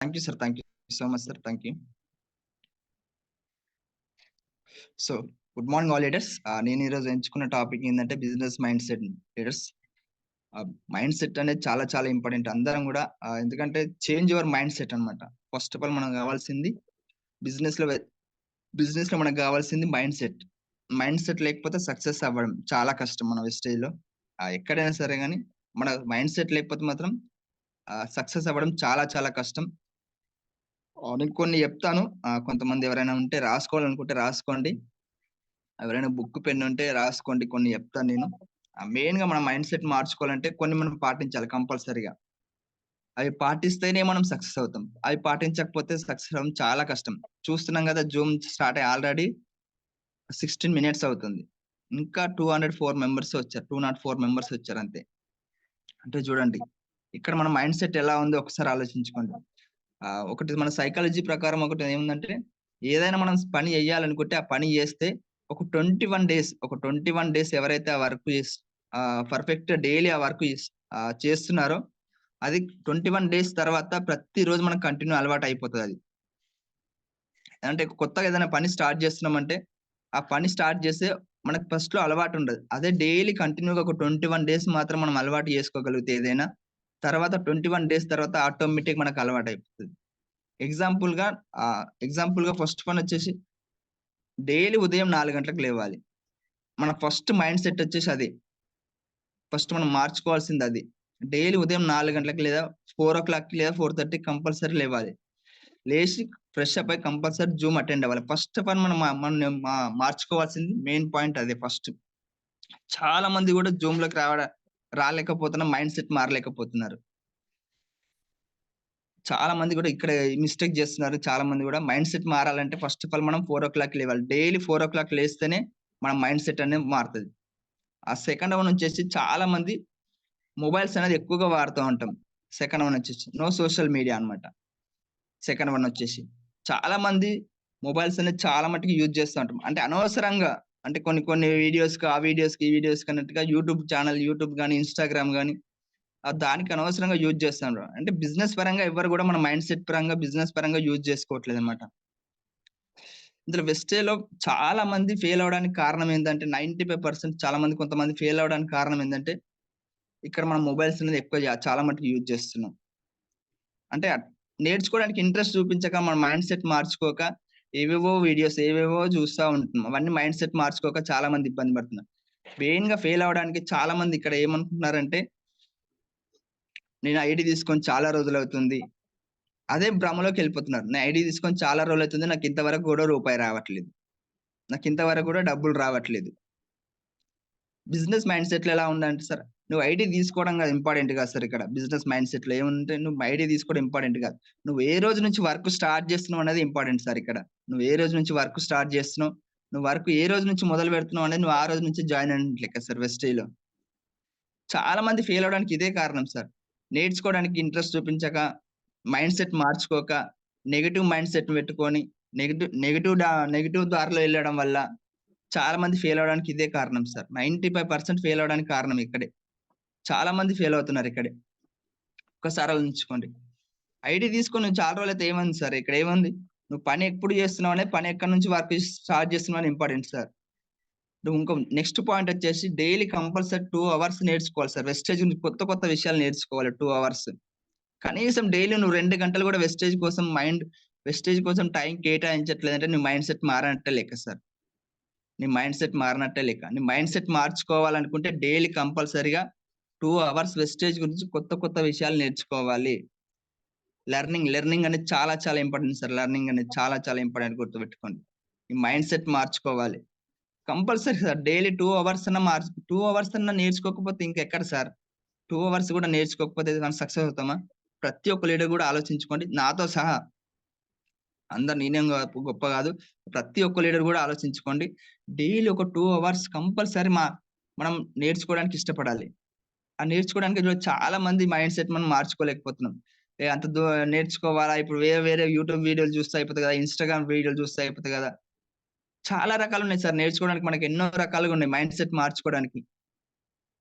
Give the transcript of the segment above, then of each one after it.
Thank you sir. Thank you so much sir. Thank you. So good morning all leaders. నేను ఈరోజు ఎంచుకున్న topic ఏంటంటే business mind set leaders. Mind set అనేది చాలా చాలా important. అందరం కూడా ఎందుకంటే చేంజ్ యువర్ మైండ్ సెట్ అనమాట. ఫస్ట్ ఆఫ్ ఆల్ మనకు కావాల్సింది బిజినెస్ లో బిజినెస్ లో మనకు కావాల్సింది మైండ్ సెట్. మైండ్ సెట్ లేకపోతే సక్సెస్ అవ్వడం చాలా కష్టం మన వెస్టేజ్ లో. ఎక్కడైనా సరే కానీ మన మైండ్ సెట్ లేకపోతే మాత్రం సక్సెస్ అవ్వడం చాలా చాలా కష్టం. నేను కొన్ని చెప్తాను. కొంతమంది ఎవరైనా ఉంటే రాసుకోవాలనుకుంటే రాసుకోండి. ఎవరైనా బుక్ పెన్ ఉంటే రాసుకోండి. కొన్ని చెప్తాను నేను. మెయిన్ గా మన మైండ్ సెట్ మార్చుకోవాలంటే కొన్ని మనం పాటించాలి కంపల్సరీగా. అవి పాటిస్తేనే మనం సక్సెస్ అవుతాం. అవి పాటించకపోతే సక్సెస్ అవ్వడం చాలా కష్టం. చూస్తున్నాం కదా, జూమ్ స్టార్ట్ అయ్యి ఆల్రెడీ 16 మినిట్స్ అవుతుంది. ఇంకా 204 మెంబర్స్ వచ్చారు. 204 మెంబర్స్ వచ్చారు అంతే. అంటే చూడండి, ఇక్కడ మన మైండ్ సెట్ ఎలా ఉందో ఒకసారి ఆలోచించుకోండి. ఒకటి మన సైకాలజీ ప్రకారం ఒకటి ఏముందంటే, ఏదైనా మనం పని చేయాలనుకుంటే ఆ పని చేస్తే ఒక 21 డేస్ ఎవరైతే ఆ వర్క్ పర్ఫెక్ట్ డైలీ ఆ వర్క్ చేస్తున్నారో అది 21 డేస్ తర్వాత ప్రతిరోజు మనకు కంటిన్యూ అలవాటు అయిపోతుంది. అది అంటే కొత్తగా ఏదైనా పని స్టార్ట్ చేస్తున్నామంటే ఆ పని స్టార్ట్ చేస్తే మనకు ఫస్ట్ లో అలవాటు ఉండదు. అదే డైలీ కంటిన్యూగా ఒక 21 డేస్ మాత్రం మనం అలవాటు చేసుకోగలిగితే ఏదైనా, తర్వాత 21 డేస్ తర్వాత ఆటోమేటిక్ మనకు అలవాటు అయిపోతుంది. ఎగ్జాంపుల్ గా ఫస్ట్ పని వచ్చేసి డైలీ ఉదయం 4 గంటలకు లేవాలి. మన ఫస్ట్ మైండ్ సెట్ వచ్చేసి అది. ఫస్ట్ మనం మార్చుకోవాల్సింది అది. డైలీ ఉదయం 4 గంటలకు లేదా 4:00 లేదా 4:30 కంపల్సరీ లేవాలి. లేచి ఫ్రెష్ అప్ అయ్యి కంపల్సరీ జూమ్ అటెండ్ అవ్వాలి. ఫస్ట్ ఆఫ్ ఆల్ మనం మార్చుకోవాల్సింది మెయిన్ పాయింట్ అదే ఫస్ట్. చాలా మంది కూడా జూమ్ లోకి రాలేకపోతున్నారు, మైండ్ సెట్ మారలేకపోతున్నారు. చాలా మంది కూడా ఇక్కడ మిస్టేక్ చేస్తున్నారు. చాలా మంది కూడా మైండ్ సెట్ మారాలంటే ఫస్ట్ ఆఫ్ ఆల్ మనం 4:00 లేవాలి. డైలీ 4:00 లేస్తేనే మన మైండ్ సెట్ అనేది మారుతుంది. ఆ సెకండ్ వన్ వచ్చేసి చాలా మంది మొబైల్స్ అనేది ఎక్కువగా వాడుతూ ఉంటాం. సెకండ్ వన్ వచ్చేసి నో సోషల్ మీడియా అన్నమాట. సెకండ్ వన్ వచ్చేసి చాలా మంది మొబైల్స్ అనేది చాలా మట్టుకు యూజ్ చేస్తూ ఉంటాం. అంటే అనవసరంగా, అంటే కొన్ని వీడియోస్‌కి, ఆ వీడియోస్‌కి, ఈ వీడియోస్‌కి అన్నట్టుగా యూట్యూబ్ గాని, ఇన్‌స్టాగ్రామ్ గాని దానికి అనవసరంగా యూజ్ చేస్తున్నారు. అంటే బిజినెస్ పరంగా ఎవ్వరు కూడా మన మైండ్ సెట్ పరంగా, బిజినెస్ పరంగా యూజ్ చేసుకోవట్లేదన్నమాట. ఇందులో వెస్టేజ్‌లో చాలా మంది ఫెయిల్ అవ్వడానికి కారణం ఏందంటే 95% చాలా మంది కొంతమంది ఫెయిల్ అవ్వడానికి కారణం ఏందంటే, ఇక్కడ మనం మొబైల్స్ అనేది ఎక్కువ చాలా మట్టుకు యూజ్ చేస్తున్నాం. అంటే నేర్చుకోవడానికి ఇంట్రెస్ట్ చూపించక, మన మైండ్ సెట్ మార్చుకోక ఏవేవో చూస్తా ఉంటున్నాం. అవన్నీ మైండ్ సెట్ మార్చుకోక చాలా మంది ఇబ్బంది పడుతున్నారు. మెయిన్‌గా ఫెయిల్ అవ్వడానికి చాలా మంది ఇక్కడ ఏమనుకుంటున్నారంటే, నేను ఐడీ తీసుకొని చాలా రోజులవుతుంది. అదే భ్రమలోకెళ్ళిపోతున్నారు. నేను ఐడీ తీసుకొని చాలా రోజులవుతుంది. నాకు ఇంతవరకు కూడా రూపాయి రావట్లేదు. నాకు ఇంతవరకు కూడా డబ్బులు రావట్లేదు. బిజినెస్ మైండ్ సెట్‌లో ఎలా ఉందంటే సార్, నువ్వు ఐడీ తీసుకోవడం కాదు ఇంపార్టెంట్ కాదు సార్ ఇక్కడ. బిజినెస్ మైండ్ సెట్‌లో ఏముందంటే, నువ్వు ఐడీ తీసుకోవడం ఇంపార్టెంట్ కాదు. నువ్వు ఏ రోజు నుంచి వర్క్ స్టార్ట్ చేస్తున్నావు అనేది ఇంపార్టెంట్ సార్ ఇక్కడ. నువ్వు ఏ రోజు నుంచి వర్క్ స్టార్ట్ చేస్తున్నావు, నువ్వు వర్క్ ఏ రోజు నుంచి మొదలు పెడుతున్నావు అనేది నువ్వు ఆ రోజు నుంచి జాయిన్ అయినట్టు లెక్క సార్ వెస్టేజ్‌లో. చాలా మంది ఫెయిల్ అవ్వడానికి ఇదే కారణం సార్. నేర్చుకోవడానికి ఇంట్రెస్ట్ చూపించక, మైండ్ సెట్ మార్చుకోక, నెగెటివ్ మైండ్ సెట్ పెట్టుకొని, నెగెటివ్ దారిలో వెళ్ళడం వల్ల చాలా మంది ఫెయిల్ అవ్వడానికి ఇదే కారణం సార్. 95% ఫెయిల్ అవ్వడానికి కారణం ఇక్కడే. చాలా మంది ఫెయిల్ అవుతున్నారు ఇక్కడే. ఒక్కసారి ఆలోచించుకోండి. ఐడీ తీసుకొని నువ్వు చాలా రోజులైతే ఏమైంది సార్? ఇక్కడ ఏముంది? నువ్వు పని ఎప్పుడు చేస్తున్నావు అనే, పని ఎక్కడి నుంచి వర్క్ స్టార్ట్ చేస్తున్నావు అని ఇంపార్టెంట్ సార్. నువ్వు ఇంకో నెక్స్ట్ పాయింట్ వచ్చేసి డైలీ కంపల్సరీ 2 అవర్స్ నేర్చుకోవాలి సార్. వెస్టేజ్ నుంచి కొత్త విషయాలు నేర్చుకోవాలి 2 అవర్స్. కనీసం డైలీ నువ్వు 2 గంటలు కూడా వెస్టేజ్ కోసం టైం కేటాయించట్లేదంటే నీ మైండ్ సెట్ మారనట్టే లెక్క సార్. నీ మైండ్ సెట్ మారనట్టే లెక్క. నీ మైండ్ సెట్ మార్చుకోవాలనుకుంటే డైలీ కంపల్సరీగా 2 అవర్స్ వెస్టేజ్ గురించి కొత్త విషయాలు నేర్చుకోవాలి. లెర్నింగ్ అనేది చాలా చాలా ఇంపార్టెంట్ సార్. లెర్నింగ్ అనేది చాలా చాలా ఇంపార్టెంట్, గుర్తుపెట్టుకోండి. ఈ మైండ్ సెట్ మార్చుకోవాలి. Compulsory sir. డైలీ 2 అవర్స్ అన్నా నేర్చుకోకపోతే ఇంకెక్కడ సార్? 2 అవర్స్ కూడా నేర్చుకోకపోతే మనం సక్సెస్ అవుతామా? ప్రతి ఒక్క లీడర్ కూడా ఆలోచించుకోండి. నాతో సహా అందరు నేనేం గొప్ప కాదు. ప్రతి ఒక్క లీడర్ కూడా ఆలోచించుకోండి. డైలీ ఒక 2 అవర్స్ కంపల్సరీ మనం నేర్చుకోవడానికి ఇష్టపడాలి. ఆ నేర్చుకోవడానికి చాలా మంది మైండ్ సెట్ మనం మార్చుకోలేకపోతున్నాం. అంత నేర్చుకోవాలా? ఇప్పుడు వేరే యూట్యూబ్ వీడియోలు చూస్తే అయిపోతది కదా! ఇన్‌స్టాగ్రామ్ వీడియోలు చూస్తే అయిపోతది కదా! చాలా రకాలున్నాయి సార్. నేర్చుకోవడానికి మనకు ఎన్నో రకాలుగా ఉన్నాయి మైండ్ సెట్ మార్చుకోవడానికి.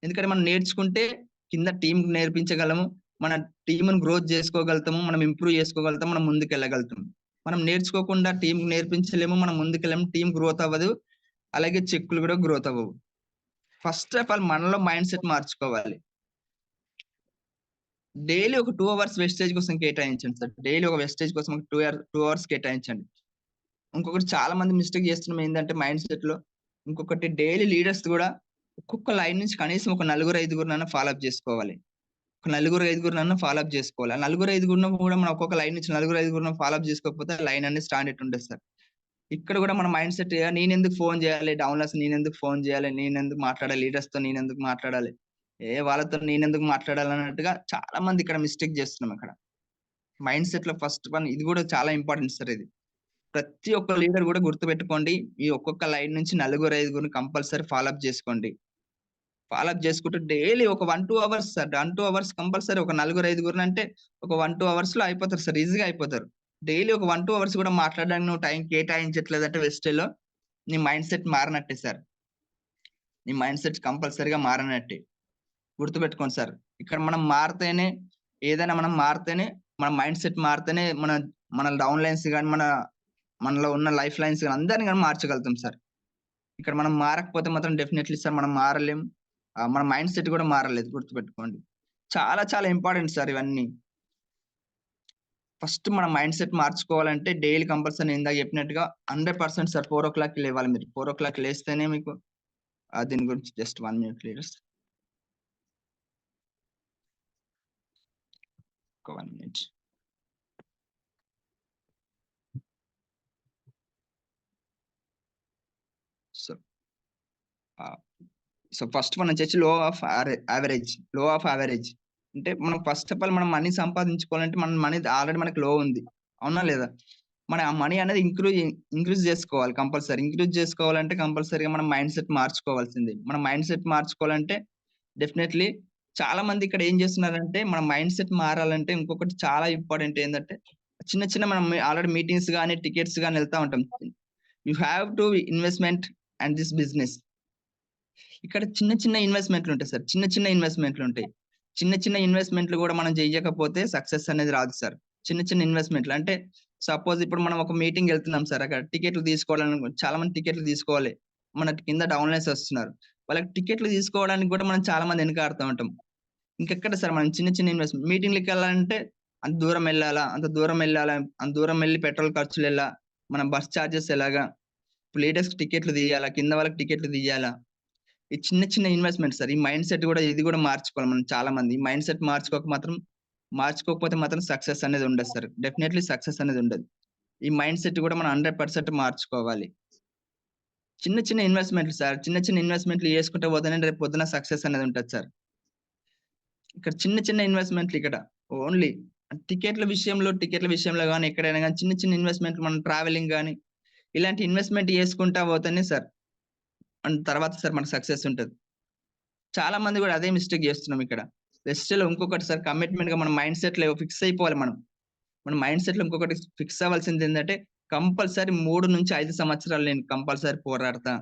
ఎందుకంటే మనం నేర్చుకుంటే కింద టీమ్‌కి నేర్పించగలము. మన టీమ్‌ని గ్రోత్ చేసుకోగలుగుతాము. మనం ఇంప్రూవ్ చేసుకోగలుగుతాం. మనం ముందుకెళ్ళగలుగుతాం. మనం నేర్చుకోకుండా టీమ్‌కి నేర్పించలేము. మనం ముందుకెళ్ళము. టీమ్ గ్రోత్ అవ్వదు. అలాగే చెక్కులు కూడా గ్రోత్ అవ్వవు. ఫస్ట్ ఆఫ్ ఆల్ మనలో మైండ్ సెట్ మార్చుకోవాలి. డైలీ ఒక 2 అవర్స్ వెస్టేజ్ కోసం కేటాయించండి సార్. డైలీ ఒక వెస్టేజ్ కోసం ఒక 2 అవర్స్ కేటాయించండి. ఇంకొకటి చాలా మంది మిస్టేక్ చేస్తున్నాం ఏందంటే మైండ్ సెట్‌లో ఇంకొకటి డైలీ లీడర్స్ కూడా ఒక్కొక్క లైన్ నుంచి కనీసం ఒక నలుగురు, ఐదుగురినన్నా ఫాలో అప్ చేసుకోవాలి. ఒక నలుగురు, ఐదుగురినన్నా ఫాలో అప్ చేసుకోవాలి. ఆ నలుగురు, ఐదుగురిని కూడా మనం ఒక్కొక్క లైన్ నుంచి నలుగురు, ఐదుగురిని ఫాలో అప్ చేసుకోకపోతే లైన్ అనేది స్టాండర్డ్ ఉండదు సార్. ఇక్కడ కూడా మన మైండ్ సెట్ నేనెందుకు ఫోన్ చేయాలి? డౌన్‌లోస్ నేనెందుకు ఫోన్ చేయాలి? నేనెందుకు మాట్లాడాలి? లీడర్స్‌తో నేనెందుకు మాట్లాడాలి? వాళ్ళతో నేనెందుకు మాట్లాడాలి అన్నట్టుగా చాలా మంది ఇక్కడ మిస్టేక్ చేస్తున్నాం ఇక్కడ. మైండ్ సెట్‌లో ఫస్ట్ వన్ ఇది కూడా చాలా ఇంపార్టెంట్ సార్ ఇది. ప్రతి ఒక్క లీడర్ కూడా గుర్తుపెట్టుకోండి. ఈ ఒక్కొక్క లైన్ నుంచి నలుగురు, ఐదుగురిని కంపల్సరీ ఫాలో అప్ చేసుకోండి. ఫాలో అప్ చేసుకుంటూ డైలీ ఒక 1, 2 అవర్స్ సార్. 1, 2 అవర్స్ కంపల్సరీ ఒక నలుగురు, ఐదుగురినంటే ఒక 1, 2 అవర్స్‌లో అయిపోతారు సార్. ఈజీగా అయిపోతారు. డైలీ ఒక 1, 2 అవర్స్ కూడా మాట్లాడడానికి నువ్వు టైం కేటాయించట్లేదంటే వెస్టేజ్‌లో నీ మైండ్ సెట్ మారనట్టే సార్. నీ మైండ్ సెట్ కంపల్సరీగా మారనట్టే. గుర్తుపెట్టుకోండి సార్. ఇక్కడ మనం మారితేనే ఏదైనా మనం మారితేనే మన మైండ్ సెట్ మారితేనే మన డౌన్ లైన్స్ గాని, మనలో ఉన్న లైఫ్ లైన్స్ గాని అందరిని గాని మార్చగలుగుతాం సార్. ఇక్కడ మనం మారకపోతే మాత్రం డెఫినైట్‌లీ సార్ మనం మారలేం. మన మైండ్ సెట్ కూడా మారలేదు గుర్తుపెట్టుకోండి. చాలా చాలా ఇంపార్టెంట్ సార్ ఇవన్నీ. ఫస్ట్ మన మైండ్ సెట్ మార్చుకోవాలంటే డైలీ కంపల్సరీ నేను ఇందాక చెప్పినట్టుగా 100% సార్ 4:00కి లేవాలి మీరు. 4:00కి లేస్తేనే మీకు దీని గురించి జస్ట్ 1 మినిట్ లీడర్స్. ఒక 1 మినిట్. సో, ఆహ్, సో ఫస్ట్ మనం వచ్చేసి యావరేజ్. లో ఆఫ్ యావరేజ్. అంటే మనం ఫస్ట్ ఆఫ్ ఆల్ మనం మనీ సంపాదించుకోవాలంటే మన మనీ ఆల్రెడీ మనకు లో ఉంది. అవునా లేదా? మన ఆ మనీ అనేది ఇంక్రీజ్ చేసుకోవాలి కంపల్సరీ. ఇంక్రీజ్ చేసుకోవాలంటే కంపల్సరీగా మనం మైండ్ సెట్ మార్చుకోవాల్సిందే. మన మైండ్ సెట్ మార్చుకోవాలంటే డెఫినైట్‌లీ చాలా మంది ఇక్కడ ఏం చేస్తున్నారంటే మన మైండ్ సెట్ మారాలంటే ఇంకొకటి చాలా ఇంపార్టెంట్ ఏందంటే చిన్న చిన్న మనం ఆల్రెడీ మీటింగ్స్ గాని, టికెట్స్ గాని వెళ్తా ఉంటాం. You have to investment and this business. ఇక్కడ చిన్న చిన్న ఇన్వెస్ట్‌మెంట్లు ఉంటాయి సార్. చిన్న చిన్న ఇన్వెస్ట్‌మెంట్లు ఉంటాయి. చిన్న చిన్న ఇన్వెస్ట్‌మెంట్లు కూడా మనం చెయ్యకపోతే సక్సెస్ అనేది రాదు సార్. చిన్న చిన్న ఇన్వెస్ట్‌మెంట్లు అంటే సపోజ్ ఇప్పుడు మనం ఒక మీటింగ్ వెళ్తున్నాం సార్. అక్కడ టికెట్లు తీసుకోవాలని చాలా మంది టికెట్లు తీసుకోవాలి. మన కింద డౌన్‌లైన్స్ వస్తున్నారు. వాళ్ళకి టికెట్లు తీసుకోవడానికి కూడా మనం చాలా మంది వెనకాడుతా ఉంటాం. ఇంకెక్కడ సార్ మనం చిన్న చిన్న మీటింగ్‌లకెళ్ళాలంటే అంత దూరం ఎళ్ళాలా? అంత దూరం ఎళ్ళాలా? అంత దూరం ఎళ్లి పెట్రోల్ ఖర్చులెలా? మన బస్ చార్జెస్ ఎలాగా? లీడర్స్‌కి టికెట్లు తీయాలా? కింద వాళ్ళకి టికెట్లు తీయాలా? ఈ చిన్న చిన్న ఇన్వెస్ట్‌మెంట్ సార్. ఈ మైండ్ సెట్ గూడా ఇది గూడా మార్చుకోవాలి మనం చాలా మంది. ఈ మైండ్ సెట్ మార్చుకోకపోతే మాత్రం సక్సెస్ అనేది ఉండదు సార్. డెఫినైట్‌లీ సక్సెస్ అనేది ఉండదు. ఈ మైండ్ సెట్ గూడా మనం 100% మార్చుకోవాలి. చిన్న చిన్న ఇన్వెస్ట్‌మెంట్లు సార్. చిన్న చిన్న ఇన్వెస్ట్‌మెంట్లు చేసుకుంటూ పోతేనే రేపు పొద్దున సక్సెస్ అనేది ఉంటది సార్. ఇక్కడ చిన్న చిన్న ఇన్వెస్ట్‌మెంట్లు ఇక్కడ ఓన్లీ టికెట్ల విషయంలో గాని, ఎక్కడైనా గాని చిన్న చిన్న ఇన్వెస్ట్‌మెంట్లు మనం ట్రావెలింగ్ గాని, ఇలాంటి ఇన్వెస్ట్‌మెంట్ చేసుకుంటా పోతేనే సార్ తర్వాత సార్ మనకు సక్సెస్ ఉంటది. చాలా మంది గూడా అదే మిస్టేక్ జేస్తున్నాం ఇక్కడ. నెక్స్ట్‌లో ఇంకొకటి సార్ కమిట్మెంట్‌గా మన మైండ్ సెట్‌లో ఫిక్స్ అయిపోవాలి మనం. మన మైండ్ సెట్‌లో ఇంకొకటి ఫిక్స్ అవ్వాల్సిందేంటంటే కంపల్సరీ 3-5 సంవత్సరాలు నేను కంపల్సరీ పోరాడతా.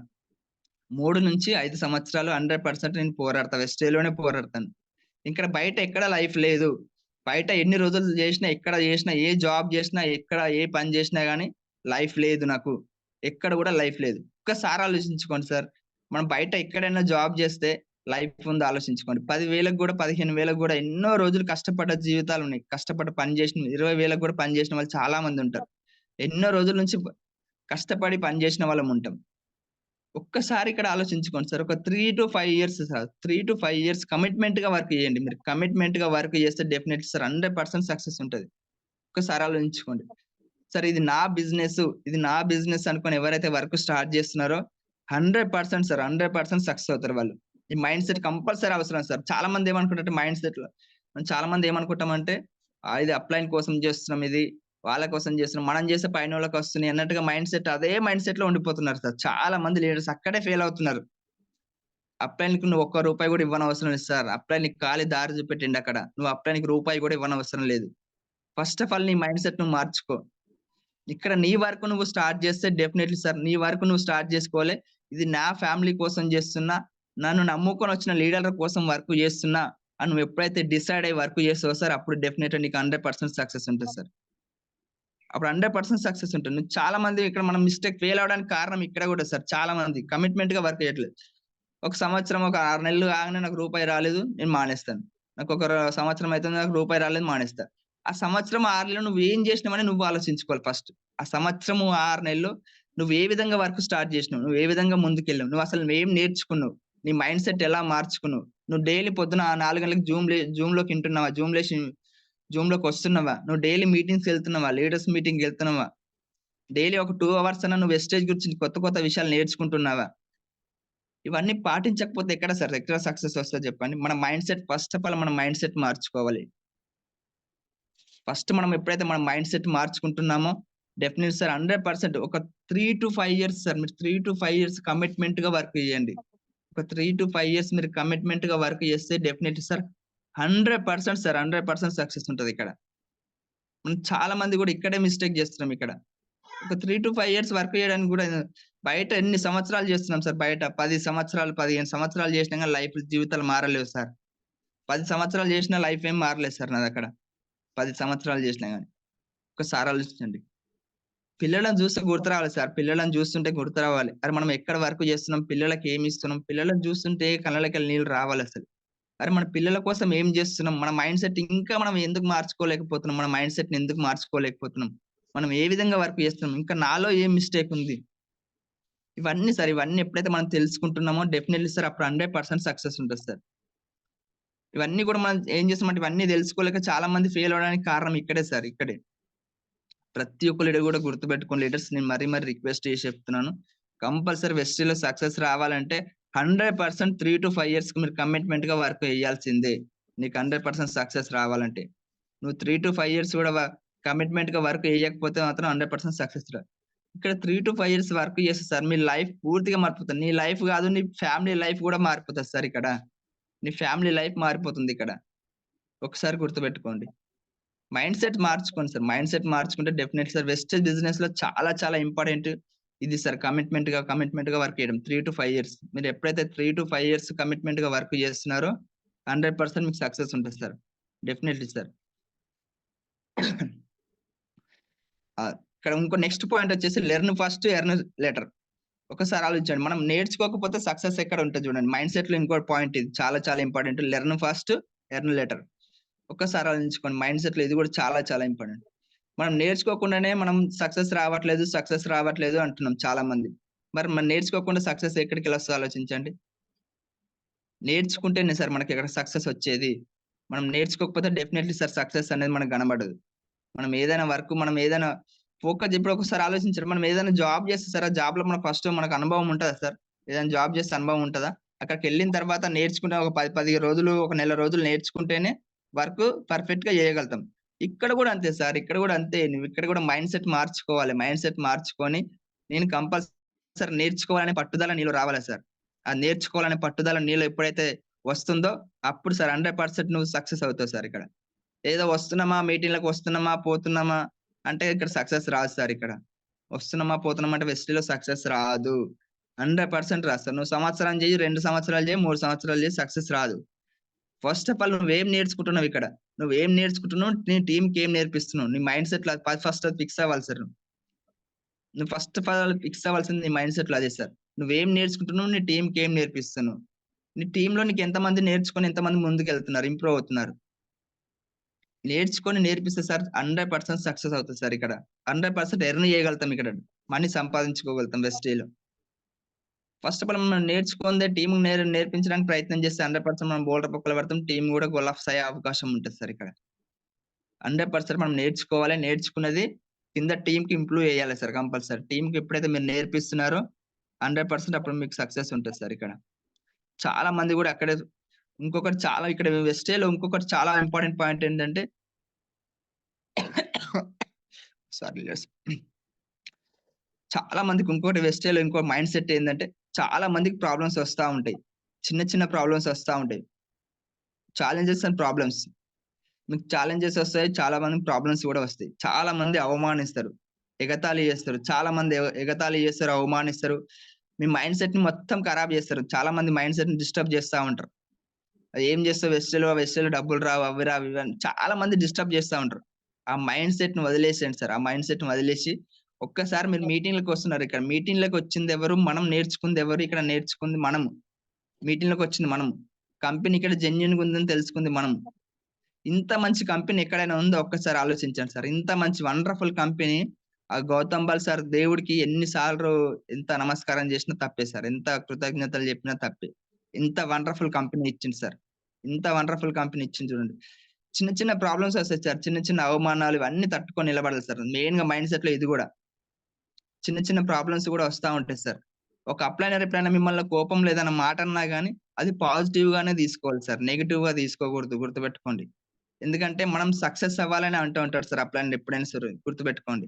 3-5 సంవత్సరాలు 100% నేను పోరాడతా. వెస్టేజ్‌లోనే పోరాడతాను. ఇక్కడ బయట ఎక్కడ లైఫ్ లేదు. బయట ఎన్ని రోజులు జేసినా, ఎక్కడ జేసినా, ఏ జాబ్ జేసినా, ఎక్కడ ఏ పని జేసినా గాని లైఫ్ లేదు నాకు. ఎక్కడ గూడా లైఫ్ లేదు. ఒక్కసారి ఆలోచించుకోండి సార్. మనం బయట ఎక్కడైనా జాబ్ జేస్తే లైఫ్ ఉందో ఆలోచించుకోండి. 10,000కి గూడా, 15,000కి గూడా ఎన్నో రోజులు కష్టపడ్డ జీవితాలున్నాయి. కష్టపడి పని జేసిన 20,000కి గూడా పని జేసిన వాళ్ళు చాలా మందుంటారు. ఎన్నో రోజుల నుంచి కష్టపడి పని జేసిన వాళ్ళముంటాం. ఒక్కసారి ఇక్కడ ఆలోచించుకోండి సార్. ఒక 3-5 ఇయర్స్ సార్. 3-5 ఇయర్స్ కమిట్మెంట్‌గా వర్క్ చేయండి. మీరు కమిట్మెంట్‌గా వర్క్ చేస్తే డెఫినెట్‌లీ సార్ 100% సక్సెస్ ఉంటది. ఒక్కసారి ఆలోచించుకోండి. సార్ ఇది నా బిజినెస్ అనుకోని ఎవరైతే వర్క్ స్టార్ట్ చేస్తున్నారో 100% సార్ 100% సక్సెస్ అవుతారు వాళ్ళు. ఈ మైండ్ సెట్ కంపల్సరీ అవసరం సార్. చాలా మంది ఏమనుకుంటారంటే మైండ్ సెట్‌లో చాలా మంది ఏమనుకుంటామంటే ఇది అప్లైన్ కోసం చేస్తున్నాం ఇది. వాళ్ళ కోసం చేస్తున్నాం. మనం చేస్తే పైనోళ్ళకి వస్తున్నాయి అన్నట్టుగా అదే మైండ్ సెట్‌లో ఉండిపోతున్నారు సార్. చాలా మంది లీడర్స్ అక్కడే ఫెయిల్ అవుతున్నారు. అప్లైన్‌కి నువ్వు ఒక్క రూపాయి కూడా ఇవ్వనవసరం లేదు సార్. అప్లైన్ నీకు ఖాళీ దారి చూపెట్టిండక్కడ. నువ్వు అప్లైన్‌కి రూపాయి కూడా ఇవ్వనవసరం లేదు. ఫస్ట్ ఆఫ్ ఆల్ నీ మైండ్ సెట్ నువ్వు మార్చుకో. ఇక్కడ నీ వర్క్ నువ్వు స్టార్ట్ చేస్తే డెఫినైట్‌లీ సార్ నీ వర్క్ నువ్వు స్టార్ట్ చేసుకోవాలి. ఇది నా ఫ్యామిలీ కోసం చేస్తున్నా. నన్ను నమ్ముకొనొచ్చిన లీడర్ల కోసం వర్క్ చేస్తున్నా. అండ్ నువ్వు ఎప్పుడైతే డిసైడ్ అయ్యి వర్క్ చేస్తావో సార్ అప్పుడు డెఫినెట్‌గా నీకు 100% సక్సెస్ ఉంటది సార్. అప్పుడు 100% సక్సెస్ ఉంటుంది. నువ్వు చాలా మంది ఇక్కడ మనం ఫెయిల్ అవ్వడానికి కారణం ఇక్కడ కూడా సార్ చాలా మంది కమిట్మెంట్‌గా వర్క్ చేయట్లేదు. ఒక సంవత్సరం, ఒక 6 నెలలు కాగానే నాకు రూపాయి రాలేదు. నేను మానేస్తాను. నాకొక సంవత్సరం అయితుంది. నాకు రూపాయి రాలేదు మానేస్తా. ఆ సంవత్సరం 6 నెలలు నువ్వేం జేసినావని నువ్వు ఆలోచించుకోవాలి ఫస్ట్. ఆ సంవత్సరము 6 నెలలు నువ్వు ఏ విధంగా వర్క్ స్టార్ట్ జేసినావు? నువ్వు ఏ విధంగా ముందుకెళ్ళావు? నువ్వసలు నువ్వేం నేర్చుకున్నావు? నీ మైండ్ సెట్ ఎలా మార్చుకున్నావు? నువ్వు డైలీ పొద్దున 4 గంటలకు జూమ్‌లోకి ఇంటున్నావా? జూమ్‌లోకొస్తున్నావా? నువ్వు డైలీ మీటింగ్స్‌కెళ్తున్నావా? లీడర్స్ మీటింగ్‌కెళ్తున్నావా? డైలీ ఒక 2 అవర్స్ అన్నా నువ్వు వెస్టేజ్ గురించి కొత్త కొత్త విషయాలు నేర్చుకుంటున్నావా? ఇవన్నీ పాటించకపోతే ఎక్కడ సార్ ఎక్కడ సక్సెస్ వస్తది చెప్పండి? మన mind set first of all మన మైండ్ సెట్ మార్చుకోవాలి. ఫస్ట్ మనం ఎప్పుడైతే మన మైండ్ సెట్ మార్చుకుంటున్నామో డెఫినెట్‌లీ సార్ 100% ఒక 3-5 ఇయర్స్ సార్ మీరు 3-5 ఇయర్స్ కమిట్మెంట్‌గా వర్క్ చేయండి. ఒక 3-5 ఇయర్స్ మీరు కమిట్మెంట్‌గా వర్క్ చేస్తే డెఫినెట్‌లీ సార్ 100% సార్ 100% సక్సెస్ ఉంటదిక్కడ. మనం చాలా మంది కూడా ఇక్కడే మిస్టేక్ చేస్తున్నాం ఇక్కడ. ఒక 3-5 ఇయర్స్ వర్క్ చేయడానికి కూడా బయట ఎన్ని సంవత్సరాలు చేస్తున్నాం సార్ బయట 10 సంవత్సరాలు, 15 సంవత్సరాలు చేసినా గాని జీవితాలు మారలేవు సార్. 10 సంవత్సరాలు చేసినా లైఫ్ ఏం మారలేదు సార్ నాదక్కడ. 10 సంవత్సరాలు చేసినా గాని. ఒక్కసారి ఆలోచించండి. పిల్లలను చూస్తే గుర్తు రావాలి సార్. పిల్లలను చూస్తుంటే గుర్తు రావాలి. అరె! మనం ఎక్కడ వర్క్ చేస్తున్నాం? పిల్లలకి ఏమి ఇస్తున్నాం? పిల్లలను చూస్తుంటే కళ్ళలోకెళ్ళి నీళ్ళు రావాలసలు. అరె! మన పిల్లల కోసం ఏం చేస్తున్నాం? మన మైండ్ సెట్ ఇంకా మనం ఎందుకు మార్చుకోలేకపోతున్నాం? మన మైండ్ సెట్‌ని ఎందుకు మార్చుకోలేకపోతున్నాం? మనం ఏ విధంగా వర్క్ చేస్తున్నాం? ఇంకా నాలో ఏం మిస్టేక్ ఉంది? ఇవన్నీ సార్. ఇవన్నీ ఎప్పుడైతే మనం తెలుసుకుంటున్నామో డెఫినైట్‌లీ సార్ అప్పుడు 100% సక్సెస్ ఉంటది సార్. ఇవన్నీ కూడా మనం ఏం చేస్తామంటే ఇవన్నీ తెలుసుకోలేక చాలా మంది ఫెయిల్ అవ్వడానికి కారణం ఇక్కడే సార్. ఇక్కడే. ప్రతి ఒక్క లీడర్ కూడా గుర్తుపెట్టుకోండి లీడర్స్ నేను మరీ రిక్వెస్ట్ చేసి చెప్తున్నాను. కంపల్సరీ వెస్టీజ్‌లో సక్సెస్ రావాలంటే 100% 3-5 ఇయర్స్‌కి మీరు కమిట్మెంట్‌గా వర్క్ చేయాల్సిందే. నీకు 100% సక్సెస్ రావాలంటే. నువ్వు 3-5 ఇయర్స్ కూడా కమిట్మెంట్‌గా వర్క్ చేయకపోతే మాత్రం 100% సక్సెస్ రాదు. ఇక్కడ 3-5 ఇయర్స్ వర్క్ చేస్తే సార్ మీ లైఫ్ పూర్తిగా మారిపోతది. నీ లైఫ్ కాదు నీ ఫ్యామిలీ లైఫ్ కూడా మారిపోతది సార్ ఇక్కడ. నీ ఫ్యామిలీ లైఫ్ మారిపోతుందిక్కడ. ఒకసారి గుర్తుపెట్టుకోండి. మైండ్ సెట్ మార్చుకోండి సార్. మైండ్ సెట్ మార్చుకుంటే డెఫినెట్‌లీ సార్ వెస్టేజ్ బిజినెస్‌లో చాలా చాలా ఇంపార్టెంట్ ఇది సార్ కమిట్మెంట్‌గా వర్క్ చేయడం 3-5 ఇయర్స్. మీరు ఎప్పుడైతే 3-5 ఇయర్స్ కమిట్మెంట్‌గా వర్క్ చేస్తున్నారో 100% మీకు సక్సెస్ ఉంటది సార్. Definitely sir. ఇక్కడ ఇంకో నెక్స్ట్ పాయింట్ వచ్చేసి లెర్న్ ఫస్ట్, ఎర్న్ లేటర్. ఒకసారి ఆలోచించండి. మనం నేర్చుకోకపోతే సక్సెస్ ఎక్కడ ఉంటది చూడండి. మైండ్ సెట్‌లో ఇంకో పాయింట్ ఇది చాలా చాలా important. Learn first, earn later. ఒక్కసారి ఆలోచించుకోండి. మైండ్ సెట్‌లో ఇది కూడా చాలా చాలా ఇంపార్టెంట్. మనం నేర్చుకోకుండానే మనం సక్సెస్ రావట్లేదు అంటున్నాం చాలా మంది. మరి మనం నేర్చుకోకుండా సక్సెస్ ఎక్కడికెళ్ళొస్తదో ఆలోచించండి. నేర్చుకుంటేనే సార్ మనకి ఇక్కడ సక్సెస్ వచ్చేది. మనం నేర్చుకోకపోతే డెఫినైట్‌లీ సార్ సక్సెస్ అనేది మనకు కనబడదు. మనం ఏదైనా ఫోకస్ ఇప్పుడు ఒకసారి ఆలోచించండి. మనం ఏదైనా జాబ్ చేస్తే సార్ ఆ జాబ్‌లో మనకు ఫస్ట్ మనకు అనుభవం ఉంటదా సార్? ఏదైనా జాబ్ చేస్తే అనుభవం ఉంటదా? అక్కడికెళ్ళిన తర్వాత నేర్చుకుంటే ఒక 15 రోజులు, ఒక నెల రోజులు నేర్చుకుంటేనే వర్క్ పర్ఫెక్ట్‌గా చేయగలుగుతాం. ఇక్కడ కూడా అంతే సార్. ఇక్కడ కూడా అంతే. నువ్వు ఇక్కడ కూడా మైండ్ సెట్ మార్చుకోవాలి. మైండ్ సెట్ మార్చుకొని నేను కంపల్సరీ నేర్చుకోవాలనే పట్టుదల నీలో రావాలి సార్. ఆ నేర్చుకోవాలనే పట్టుదల నీలో ఎప్పుడైతే వస్తుందో అప్పుడు సార్ 100% నువ్వు సక్సెస్ అవుతావు సార్ ఇక్కడ. ఏదో వస్తున్నామా, మీటింగ్‌లకి వస్తున్నామా, పోతున్నామా అంటే ఇక్కడ సక్సెస్ రాదు సార్ ఇక్కడ. వస్తున్నామా, పోతున్నామా అంటే వెస్ట్‌లో సక్సెస్ రాదు. 100% రాదు సార్. నువ్వు సంవత్సరం చెయ్యి, 2 సంవత్సరాలు చెయ్యి, 3 సంవత్సరాలు చెయ్యి సక్సెస్ రాదు. ఫస్ట్ ఆఫ్ ఆల్ నువ్వేం నేర్చుకుంటున్నావు ఇక్కడ? నువ్వేం నేర్చుకుంటున్నావు? నీ టీమ్‌కి ఏం నేర్పిస్తున్నావు? నీ మైండ్ సెట్‌లో ఫస్ట్ అది ఫిక్స్ అవ్వాలి సార్. నువ్వు ఫస్ట్ ఆఫ్ ఆల్ ఫిక్స్ అవ్వాల్సింది నీ మైండ్ సెట్‌లో అదే సార్. నువ్వేం నేర్చుకుంటున్నావు? నీ టీమ్‌కి ఏం నేర్పిస్తున్నావు? నీ టీమ్‌లో నీకు ఎంతమంది నేర్చుకొని ఎంతమంది ముందుకెళ్తున్నారు, ఇంప్రూవ్ అవుతున్నారు? నేర్చుకొని నేర్పిస్తే సార్ 100% సక్సెస్ అవుతది సార్ ఇక్కడ. 100% ఎర్న్ చేయగలుగుతాం ఇక్కడ. మనీ సంపాదించుకోగలుగుతాం వెస్ట్‌లో. ఫస్ట్ ఆఫ్ ఆల్ మనం నేర్చుకుందే టీమ్‌కి నేర్పించడానికి ప్రయత్నం చేస్తే 100% మనం బోల్తా పక్కల పడతాం. టీమ్ కూడా కొలాప్స్ అయ్యే అవకాశం ఉంటది సార్ ఇక్కడ. 100% మనం నేర్చుకోవాలి. నేర్చుకున్నది కింద టీమ్‌కి ఇంప్రూవ్ చేయాలి సార్ కంపల్సరీ. టీమ్‌కి ఎప్పుడైతే మీరు నేర్పిస్తున్నారో 100% అప్పుడు మీకు సక్సెస్ ఉంటది సార్ ఇక్కడ. చాలా మంది కూడా అక్కడే ఇంకొకటి చాలా ఇక్కడ వెస్టేలో ఇంకొకటి చాలా ఇంపార్టెంట్ పాయింట్ ఏంటంటే సారీ లెట్స్ చాలా మందికి ఇంకోటి వెస్టేలో ఇంకో మైండ్ సెట్ ఏందంటే, చాలా మందికి ప్రాబ్లమ్స్ వస్తా ఉంటాయి. చిన్న చిన్న ప్రాబ్లమ్స్ వస్తా ఉంటాయి. Challenges and problems. మీకు ఛాలెంజెస్ వస్తాయి. చాలా మందికి ప్రాబ్లమ్స్ కూడా వస్తాయి. చాలా మంది అవమానిస్తారు. ఎగతాళి చేస్తారు. చాలా మంది ఎగతాళి చేస్తారు, అవమానిస్తారు. మీ మైండ్ సెట్‌ని మొత్తం ఖరాబ్ చేస్తారు. చాలా మంది మైండ్ సెట్‌ని డిస్టర్బ్ చేస్తా ఉంటారు. ఏం చేస్తావు వెస్టేజ్‌లో డబ్బులు రావు, అవి రావు, ఇవి అని చాలా మంది డిస్టర్బ్ చేస్తా ఉంటారు. ఆ మైండ్ సెట్‌ని వదిలేసేయండి సార్. ఆ మైండ్ సెట్‌ని వదిలేసి ఒక్కసారి మీరు మీటింగ్‌లకొస్తున్నారు ఇక్కడ. మీటింగ్‌లకొచ్చిందెవరు? మనం నేర్చుకుందెవరు? ఇక్కడ నేర్చుకుంది మనము. మీటింగ్‌లకొచ్చింది మనము. కంపెనీ ఇక్కడ జెన్యూన్‌గా ఉందని తెలుసుకుంది మనము. ఇంత మంచి కంపెనీ ఎక్కడైనా ఉందా ఒక్కసారి ఆలోచించండి సార్. ఇంత మంచి వండర్‌ఫుల్ కంపెనీ ఆ 'గౌతమ్ బాల్' సార్ దేవుడికి ఎన్ని సార్లు ఎంత నమస్కారం చేసినా తప్పే సార్. ఎంత కృతజ్ఞతలు చెప్పినా తప్పే. ఇంత వండర్‌ఫుల్ కంపెనీ ఇచ్చిండు సార్. ఇంత వండర్‌ఫుల్ కంపెనీ ఇచ్చింది చూడండి. చిన్న చిన్న ప్రాబ్లమ్స్ వస్తాయి సార్. చిన్న చిన్న అవమానాలు ఇవన్నీ తట్టుకొని నిలబడాలి సార్. మెయిన్‌గా మైండ్ సెట్‌లో ఇది గూడా. చిన్న చిన్న ప్రాబ్లమ్స్ గూడా వస్తా ఉంటాయి సార్. ఒక అప్లైనర్ ఎప్పుడైనా మిమ్మల్ని కోపంలో ఏదైనా మాట అన్నా గాని అది పాజిటివ్‌గానే తీసుకోవాలి సార్. నెగెటివ్‌గా తీసుకోకూడదు గుర్తుపెట్టుకోండి. ఎందుకంటే మనం సక్సెస్ అవ్వాలని అంటూ ఉంటారు సార్ అప్లైనర్ ఎప్పుడైనా సరే గుర్తుపెట్టుకోండి.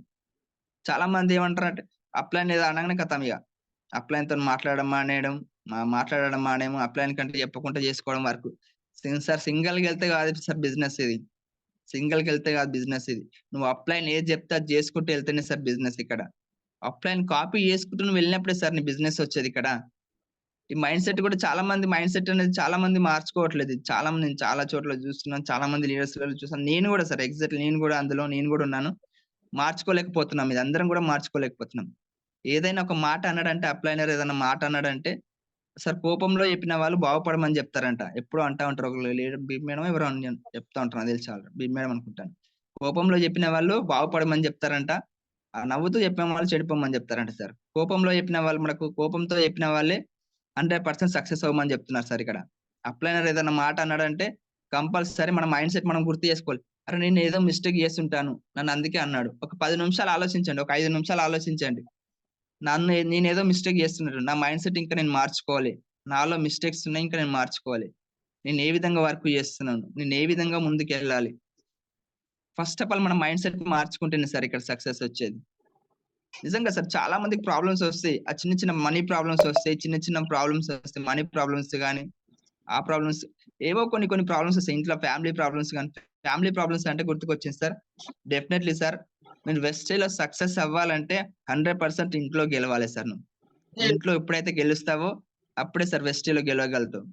చాలా మంది ఏమంటారంటే అప్లైన్ ఏదో అనంగానే ఖతం ఇగ. అప్లైన్‌తోని మాట్లాడడం మానేయడం, మాట్లాడడం మానేయము, అప్లైన్ కంటే చెప్పకుండా చేసుకోవడం వరకు. సార్ సింగిల్‌గెళ్తే కాదు సార్ బిజినెస్ ఇది. సింగిల్‌గెళ్తే కాదు బిజినెస్ ఇది. నువ్వు అప్లైన్ ఏది చెప్తే అది చేసుకుంటూ ఎళ్తేనే సార్ బిజినెస్ ఇక్కడ. అప్లైన్ కాపీ చేసుకుంటూ నువ్వు వెళ్ళినప్పుడే సార్ నీ బిజినెస్ వచ్చేదిక్కడ. ఈ మైండ్ సెట్ కూడా చాలా మంది మైండ్ సెట్ అనేది చాలా మంది మార్చుకోవట్లేదు. ఇది చాలా మంది నేను చాలా చోట్ల చూస్తున్నాను. చాలా మంది లీడర్స్‌లలో చూసాను. నేను కూడా సార్ ఎగ్జాక్ట్‌లీ నేను కూడా ఉన్నాను. మార్చుకోలేకపోతున్నాం. ఇది అందరం కూడా మార్చుకోలేకపోతున్నాం. ఏదైనా ఒక మాట అన్నాడంటే అప్లైనర్ ఏదైనా మాట అన్నాడంటే సార్ కోపంలో చెప్పిన వాళ్ళు బాగుపడమని చెప్తారంట. ఎప్పుడో అంటా ఉంటారు. ఒక లీడర్ బి మేడమో ఎవరో చెప్తా ఉంటారు నాకు తెలిసి బి మేడం అనుకుంటాను. కోపంలో చెప్పిన వాళ్ళు బాగుపడమని చెప్తారంట. నవ్వుతూ చెప్పిన వాళ్ళు చెడిపోమని చెప్తారంట సార్. కోపంలో చెప్పిన వాళ్ళు మనకు కోపంతో చెప్పిన వాళ్ళే 100% సక్సెస్ అవ్వమని చెప్తున్నారు సార్ ఇక్కడ. అప్లైనర్ ఏదైనా మాట అన్నాడంటే కంపల్సరీ మన మైండ్ సెట్ మనం గుర్తు చేసుకోవాలి. అరె! నేను ఏదో మిస్టేక్ చేసుంటాను. నన్ను అందుకే అన్నాడు. ఒక 10 నిమిషాలు ఆలోచించండి. ఒక 5 నిమిషాలు ఆలోచించండి. నేనేదో మిస్టేక్ చేస్తున్నాను. నా మైండ్ సెట్ ఇంకా నేను మార్చుకోవాలి. నాలో మిస్టేక్స్ ఉన్నాయి. ఇంకా నేను మార్చుకోవాలి. నేను ఏ విధంగా వర్క్ చేస్తున్నాను? నేను ఏ విధంగా ముందుకెళ్ళాలి? ఫస్ట్ ఆఫ్ ఆల్ మన మైండ్ సెట్ మార్చుకుంటేనే సార్ ఇక్కడ సక్సెస్ వచ్చేది. నిజంగా సార్ చాలా మందికి ప్రాబ్లమ్స్ వస్తాయి. ఆ చిన్న చిన్న మనీ ప్రాబ్లమ్స్ వస్తాయి. చిన్న చిన్న ప్రాబ్లమ్స్ వస్తాయి. మనీ ప్రాబ్లమ్స్ గాని, ఆ ప్రాబ్లమ్స్ ఏవో కొన్ని కొన్ని ప్రాబ్లమ్స్ వస్తాయి. ఇంట్లో ఫ్యామిలీ ప్రాబ్లమ్స్ గాని, ఫ్యామిలీ ప్రాబ్లమ్స్ అంటే గుర్తుకొచ్చింది సార్. Definitely sir. నేను వెస్టేజ్‌లో సక్సెస్ అవ్వాలంటే 100% ఇంట్లో గెలవాలి సార్ నువ్వు. ఇంట్లో ఎప్పుడైతే గెలుస్తావో అప్పుడే సార్ వెస్టేజ్‌లో గెలవగలుగుతావు.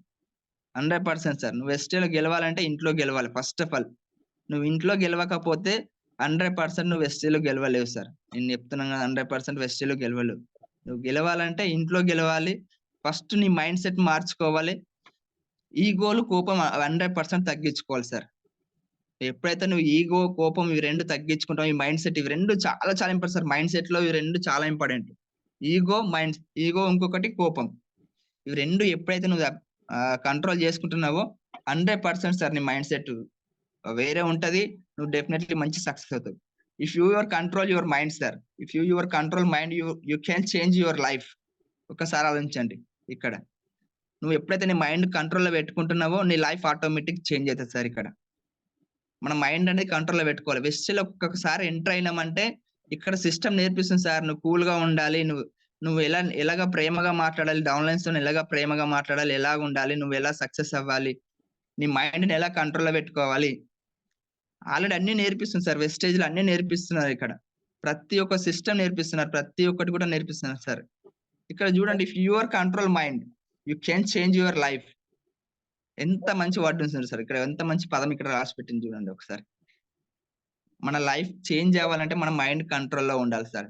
100% సార్. నువ్వు వెస్టేజ్‌లో గెలవాలంటే ఇంట్లో గెలవాలి ఫస్ట్ ఆఫ్ ఆల్. నువ్వు ఇంట్లో గెలవకపోతే 100% నువ్వు వెస్టేజ్‌లో గెలవలేవు సార్. నేను చెప్తున్నాను కదా! 100% వెస్టేజ్‌లో గెలవలేవు. నువ్వు గెలవాలంటే ఇంట్లో గెలవాలి. ఫస్ట్ నీ మైండ్ సెట్ మార్చుకోవాలి. ఈగోలు, కోపం 100% తగ్గించుకోవాలి సార్. ఎప్పుడైతే నువ్వు ఈగో, కోపం ఇవి 2 తగ్గించుకుంటావో, ఈ మైండ్ సెట్ ఇవి 2 చాలా చాలా ఇంపార్టెంట్ సార్. మైండ్ సెట్‌లో ఇవి 2 చాలా ఇంపార్టెంట్. ఈగో ఇంకొకటి కోపం. ఇవి 2 ఎప్పుడైతే నువ్వు కంట్రోల్ చేసుకుంటున్నావో 100% సార్ నీ మైండ్ సెట్ వేరే ఉంటది. నువ్వు డెఫినైట్‌లీ మంచి సక్సెస్ అవుతావు. If you your control your mind sir. If you your control mind you can change your life. ఒక్కసారి ఆలోచించండి ఇక్కడ. నువ్వు ఎప్పుడైతే నీ మైండ్ కంట్రోల్‌లో పెట్టుకుంటున్నావో నీ లైఫ్ ఆటోమేటిక్ చేంజ్ అయితది సార్ ఇక్కడ. మన మైండ్ అనేది కంట్రోల్‌లో పెట్టుకోవాలి. వెస్ట్‌లో ఒక్కొక్కసారి ఎంటర్ అయినామంటే ఇక్కడ సిస్టమ్ నేర్పిస్తుంది సార్. నువ్వు కూల్‌గా ఉండాలి. నువ్వు ఎలాగా ప్రేమగా మాట్లాడాలి. డౌన్‌లైన్స్‌తోని ఎలాగా ప్రేమగా మాట్లాడాలి. ఎలాగుండాలి. నువ్వెలా సక్సెస్ అవ్వాలి. నీ మైండ్‌ని ఎలా కంట్రోల్‌లో పెట్టుకోవాలి. ఆల్రెడీ అన్నీ నేర్పిస్తుంది సార్. వెస్టేజ్‌లో అన్నీ నేర్పిస్తున్నారిక్కడ. ప్రతి ఒక్క సిస్టమ్ నేర్పిస్తున్నారు. ప్రతి ఒక్కటి కూడా నేర్పిస్తున్నారు సార్. ఇక్కడ చూడండి if your control mind, you can change your life. ఎంత మంచి వర్డ్ ఉంది సార్. ఇక్కడ ఎంత మంచి పదం ఇక్కడ రాసిపెట్టింది చూడండి ఒకసారి. మన లైఫ్ చేంజ్ అవ్వాలంటే మన మైండ్ కంట్రోల్‌లో ఉండాలి సార్.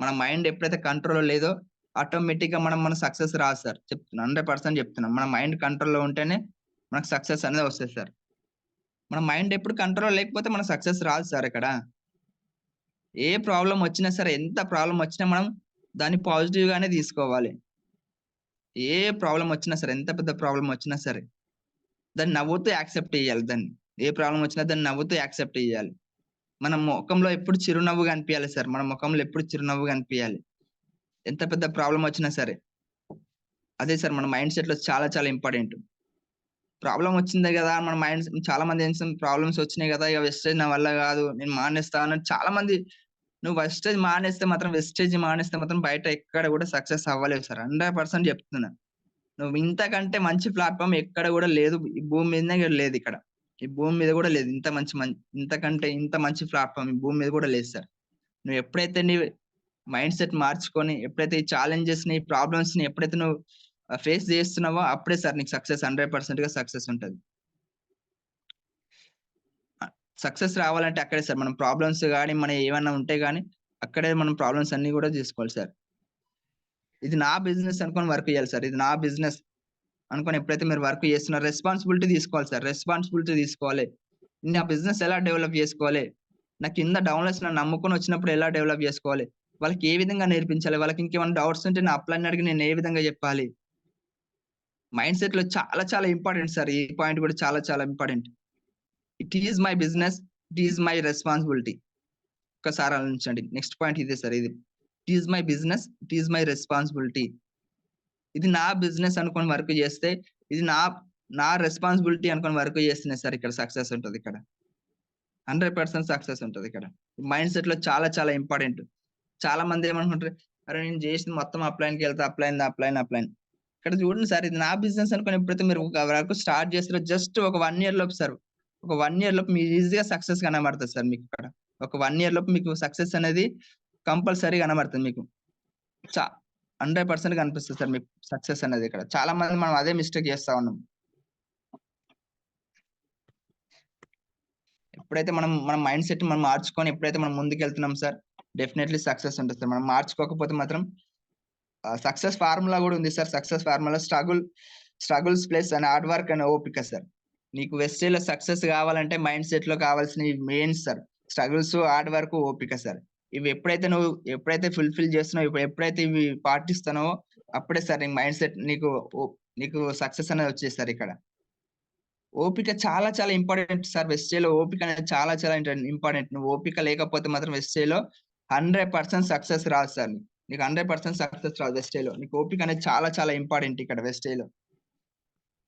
మన మైండ్ ఎప్పుడైతే కంట్రోల్‌లో లేదో ఆటోమేటిక్‌గా మన సక్సెస్ రాదు సార్. చెప్తున్నా 100% చెప్తున్నా. మన మైండ్ కంట్రోల్‌లో ఉంటేనే మనకు సక్సెస్ అనేది వస్తది సార్. మన మైండ్ ఎప్పుడు కంట్రోల్‌లో లేకపోతే మన సక్సెస్ రాదు సార్ ఇక్కడ. ఏ ప్రాబ్లమ్ వచ్చినా సరే, ఎంత ప్రాబ్లమ్ వచ్చినా మనం దాన్ని పాజిటివ్‌గానే తీసుకోవాలి. ఏ ప్రాబ్లమ్ వచ్చినా సరే, ఎంత పెద్ద ప్రాబ్లమ్ వచ్చినా సరే, దాన్ని నవ్వుతూ యాక్సెప్ట్ చేయాలి దాన్ని. ఏ ప్రాబ్లమ్ వచ్చినా దాన్ని నవ్వుతూ యాక్సెప్ట్ చేయాలి. మన మొఖంలో ఎప్పుడు చిరునవ్వు కనిపియాలి సార్. మన మొఖంలో ఎప్పుడు చిరునవ్వు కనిపియాలి. ఎంత పెద్ద ప్రాబ్లమ్ వచ్చినా సరే. అదే సార్ మన మైండ్ సెట్‌లో చాలా చాలా ఇంపార్టెంట్. ప్రాబ్లమ్ వచ్చిందే గదా! మన మైండ్స్ చాలా మంది ఏం చేస్తారు ప్రాబ్లమ్స్ వచ్చినాయి గదా! ఇక వెస్టేజ్ నా వల్ల గాదు. నేను మానేస్తా అన్నట్టు చాలా మంది నువ్వు వెస్టేజ్ మానేస్తే మాత్రం బయట ఎక్కడ గూడా సక్సెస్ అవ్వలేవు సార్. 100% చెప్తున్నా. నువ్వు ఇంతకంటే మంచి ప్లాట్‌ఫార్మ్ ఎక్కడ గూడా లేదు. ఈ భూమి మీదనే లేదిక్కడ. ఈ భూమి మీద గూడా లేదు. ఇంతకంటే ఇంత మంచి ప్లాట్‌ఫార్మ్ ఈ భూమి మీద గూడా లేదు సార్. నువ్వు ఎప్పుడైతే నీ మైండ్ సెట్ మార్చుకొని, ఎప్పుడైతే ఈ ఛాలెంజెస్‌ని, ప్రాబ్లమ్స్‌ని ఎప్పుడైతే నువ్వు ఫేస్ చేస్తున్నావో అప్పుడే సార్ నీకు సక్సెస్ 100%గా సక్సెస్ ఉంటది. సక్సెస్ రావాలంటే అక్కడే సార్ మనం ప్రాబ్లమ్స్ గాని, మనయి ఏమన్నా ఉంటే గాని అక్కడే మనం ప్రాబ్లమ్స్ అన్నీ గూడా జూసుకోవాలి సార్. ఇది నా బిజినెస్ అనుకోని వర్క్ చేయాలి సార్. ఇది నా బిజినెస్ అనుకోని ఎప్పుడైతే మీరు వర్క్ చేస్తున్నారో రెస్పాన్సిబిలిటీ తీసుకోవాలి సార్. రెస్పాన్సిబిలిటీ తీసుకోవాలి. నా బిజినెస్ ఎలా డెవలప్ జేసుకోవాలి? నా కింద డౌన్‌లైన్స్ నన్ను నమ్ముకొని వచ్చినప్పుడు ఎలా డెవలప్ జేసుకోవాలి? వాళ్ళకి ఏ విధంగా నేర్పించాలి? వాళ్ళకి ఇంకేమైనా డౌట్స్ ఉంటే నా అప్‌లైన్‌ని అడిగి నేను ఏ విధంగా జెప్పాలి? మైండ్ సెట్‌లో చాలా చాలా ఇంపార్టెంట్ సార్. ఈ పాయింట్ గూడా చాలా చాలా important. It is my business. It is my responsibility. ఒక్కసారి ఆలోచించండి. నెక్స్ట్ పాయింట్ ఇదే సార్ ఇది. It is my business. It is my responsibility. ఇది నా బిజినెస్ అనుకోని వర్క్ చేస్తే, ఇది నా రెస్పాన్సిబిలిటీ అనుకోని వర్క్ చేస్తేనే సార్ ఇక్కడ సక్సెస్ ఉంటదిక్కడ. 100% సక్సెస్ ఉంటదిక్కడ. మైండ్ సెట్‌లో చాలా చాలా ఇంపార్టెంట్. చాలా మంది ఏమనుకుంటారు, అరే! నేను చేసింది మొత్తం అప్లైన్‌కెళ్తా అప్లైన్. ఇక్కడ చూడండి సార్ ఇది నా బిజినెస్ అనుకోని ఎప్పుడైతే మీరు ఒక వర్క్ స్టార్ట్ చేస్తారో జస్ట్ ఒక 1 ఇయర్ లోపు సార్. ఒక 1 ఇయర్ లోపు మీరు ఈజీగా సక్సెస్ కనబడతది సార్ మీకిక్కడ. ఒక 1 ఇయర్ లోపు మీకు సక్సెస్ అనేది కంపల్సరీ కనబడుతుంది మీకు. చ 100% కనిపిస్తది సార్ మీకు సక్సెస్ అనేది ఇక్కడ. చాలా మంది మనం అదే మిస్టేక్ చేస్తా ఉన్నాం. ఎప్పుడైతే మన మైండ్ సెట్ మనం మార్చుకొని ఎప్పుడైతే మనం ముందుకెళ్తున్నాం సార్, డెఫినైట్‌లీ సక్సెస్ ఉంటది సార్. మనం మార్చుకోకపోతే మాత్రం సక్సెస్ ఫార్ములా గూడా ఉంది sir. Success formula struggles plus and hard work and ఓపిక సార్. నీకు వెస్టేజ్‌లో సక్సెస్ గావాలంటే మైండ్ సెట్‌లో కావాల్సినవి main sir. Struggles, hard work, ఓపిక సార్. ఇవి ఎప్పుడైతే ఫుల్‌ఫిల్ చేస్తున్నావో, ఎప్పుడైతే ఇవి పాటిస్తున్నావో అప్పుడే సార్ నీ మైండ్ సెట్ నీకు సక్సెస్ అనేది వచ్చేది సార్ ఇక్కడ. ఓపిక చాలా చాలా ఇంపార్టెంట్ సార్. వెస్టేజ్‌లో ఓపిక అనేది చాలా చాలా ఇంపార్టెంట్. నువ్వు ఓపిక లేకపోతే మాత్రం వెస్టేజ్‌లో 100% సక్సెస్ రాదు సార్. నీకు 100% సక్సెస్ రాదు వెస్టేజ్‌లో. నీకు ఓపిక అనేది చాలా చాలా ఇంపార్టెంట్ ఇక్కడ వెస్టేజ్‌లో.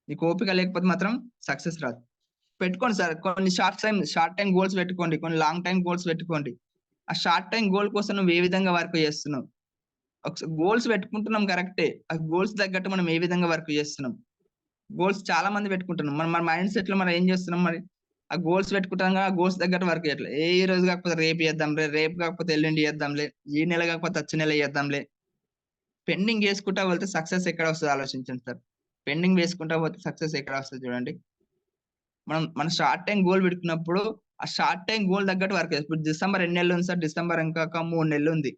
నీకు ఓపిక లేకపోతే మాత్రం సక్సెస్ రాదు. పెట్టుకోండి సార్. కొన్ని షార్ట్ టైమ్ గోల్స్ పెట్టుకోండి. కొన్ని లాంగ్ టైమ్ గోల్స్ పెట్టుకోండి. ఆ షార్ట్ టైమ్ గోల్ కోసం నువ్వు ఏ విధంగా వర్క్ చేస్తున్నావు? గోల్స్ పెట్టుకుంటున్నాం కరెక్టే. ఆ గోల్స్ తగ్గట్టు మనం ఏ విధంగా వర్క్ చేస్తున్నాం? గోల్స్ చాలా మంది పెట్టుకుంటున్నాం. మన మన మైండ్ సెట్‌లో మనం ఏం చేస్తున్నాం మరి? ఆ గోల్స్ పెట్టుకుంటాంగా, ఆ గోల్స్ తగ్గట్టు వర్క్ చేయట్లే. ఈ రోజు కాకపోతే రేపు చేద్దాంలే, రేపు కాకపోతే ఎల్లుండి చేద్దాంలే, ఈ నెల కాకపోతే వచ్చే నెల చేద్దాంలే. పెండింగ్ చేసుకుంటా వెళ్తే సక్సెస్ ఎక్కడ వస్తదో ఆలోచించండి సార్. పెండింగ్ వేసుకుంటా పోతే సక్సెస్ ఎక్కడ వస్తది చూడండి. మన షార్ట్ టైమ్ గోల్ పెట్టుకున్నప్పుడు, ఆ షార్ట్ టైమ్ గోల్ తగ్గట్టు వర్క్ చేయాలి. ఇప్పుడు డిసెంబర్ ఎన్ని నెలలుంది సార్? డిసెంబర్ ఇంకొక 3 నెలలుంది.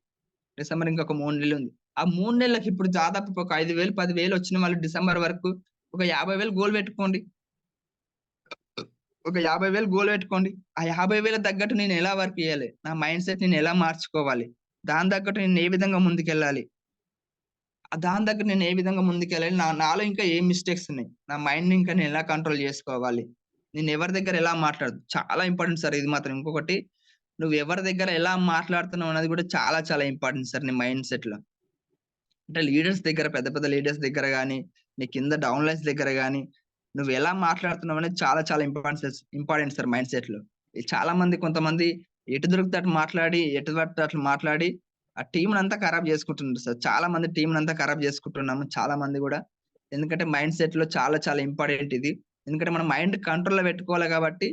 డిసెంబర్ ఇంకొక 3 నెలలుంది. ఆ 3 నెలలకి ఇప్పుడు దాదాపు ఒక 5,000, 10,000 వచ్చిన వాళ్ళు డిసెంబర్ వరకు ఒక 50,000 గోల్ పెట్టుకోండి. ఒక 50,000 గోల్ పెట్టుకోండి. ఆ 50,000 తగ్గట్టు నేను ఎలా వర్క్ చేయాలి? నా మైండ్ సెట్ నేను ఎలా మార్చుకోవాలి? దాని తగ్గట్టు నేను ఏ విధంగా ముందుకెళ్ళాలి? దాని దగ్గర నేను ఏ విధంగా ముందుకెళ్ళాలి? నాలో ఇంకా ఏం మిస్టేక్స్ ఉన్నాయి? నా మైండ్‌ని ఇంకా నేను ఎలా కంట్రోల్ చేసుకోవాలి? నేను ఎవరి దగ్గర ఎలా చాలా ఇంపార్టెంట్ సార్ ఇది మాత్రం. ఇంకొకటి నువ్వు ఎవరి దగ్గర ఎలా మాట్లాడుతున్నావు అనేది కూడా చాలా చాలా ఇంపార్టెంట్ సార్ నీ మైండ్ సెట్‌లో. అంటే లీడర్స్ దగ్గర పెద్ద పెద్ద లీడర్స్ దగ్గర గాని, నీ కింద డౌన్‌లైన్స్ దగ్గర గాని, నువ్వు ఎలా మాట్లాడుతున్నావు అనేది చాలా చాలా ఇంపార్టెంట్ సార్ మైండ్ సెట్‌లో. చాలా మంది కొంతమంది ఎటు దొరికితే అటు మాట్లాడి, ఎటు పడితే అట్లా మాట్లాడి ఆ టీమ్‌నంతా ఖరాబ్ చేసుకుంటున్నారు సార్. చాలా మంది టీమ్‌నంతా ఖరాబ్ చేసుకుంటున్నాము. చాలా మంది గూడా. ఎందుకంటే మైండ్ సెట్‌లో చాలా చాలా ఇంపార్టెంట్ ఇది. ఎందుకంటే మన మైండ్ కంట్రోల్‌లో పెట్టుకోవాలి కాబట్టి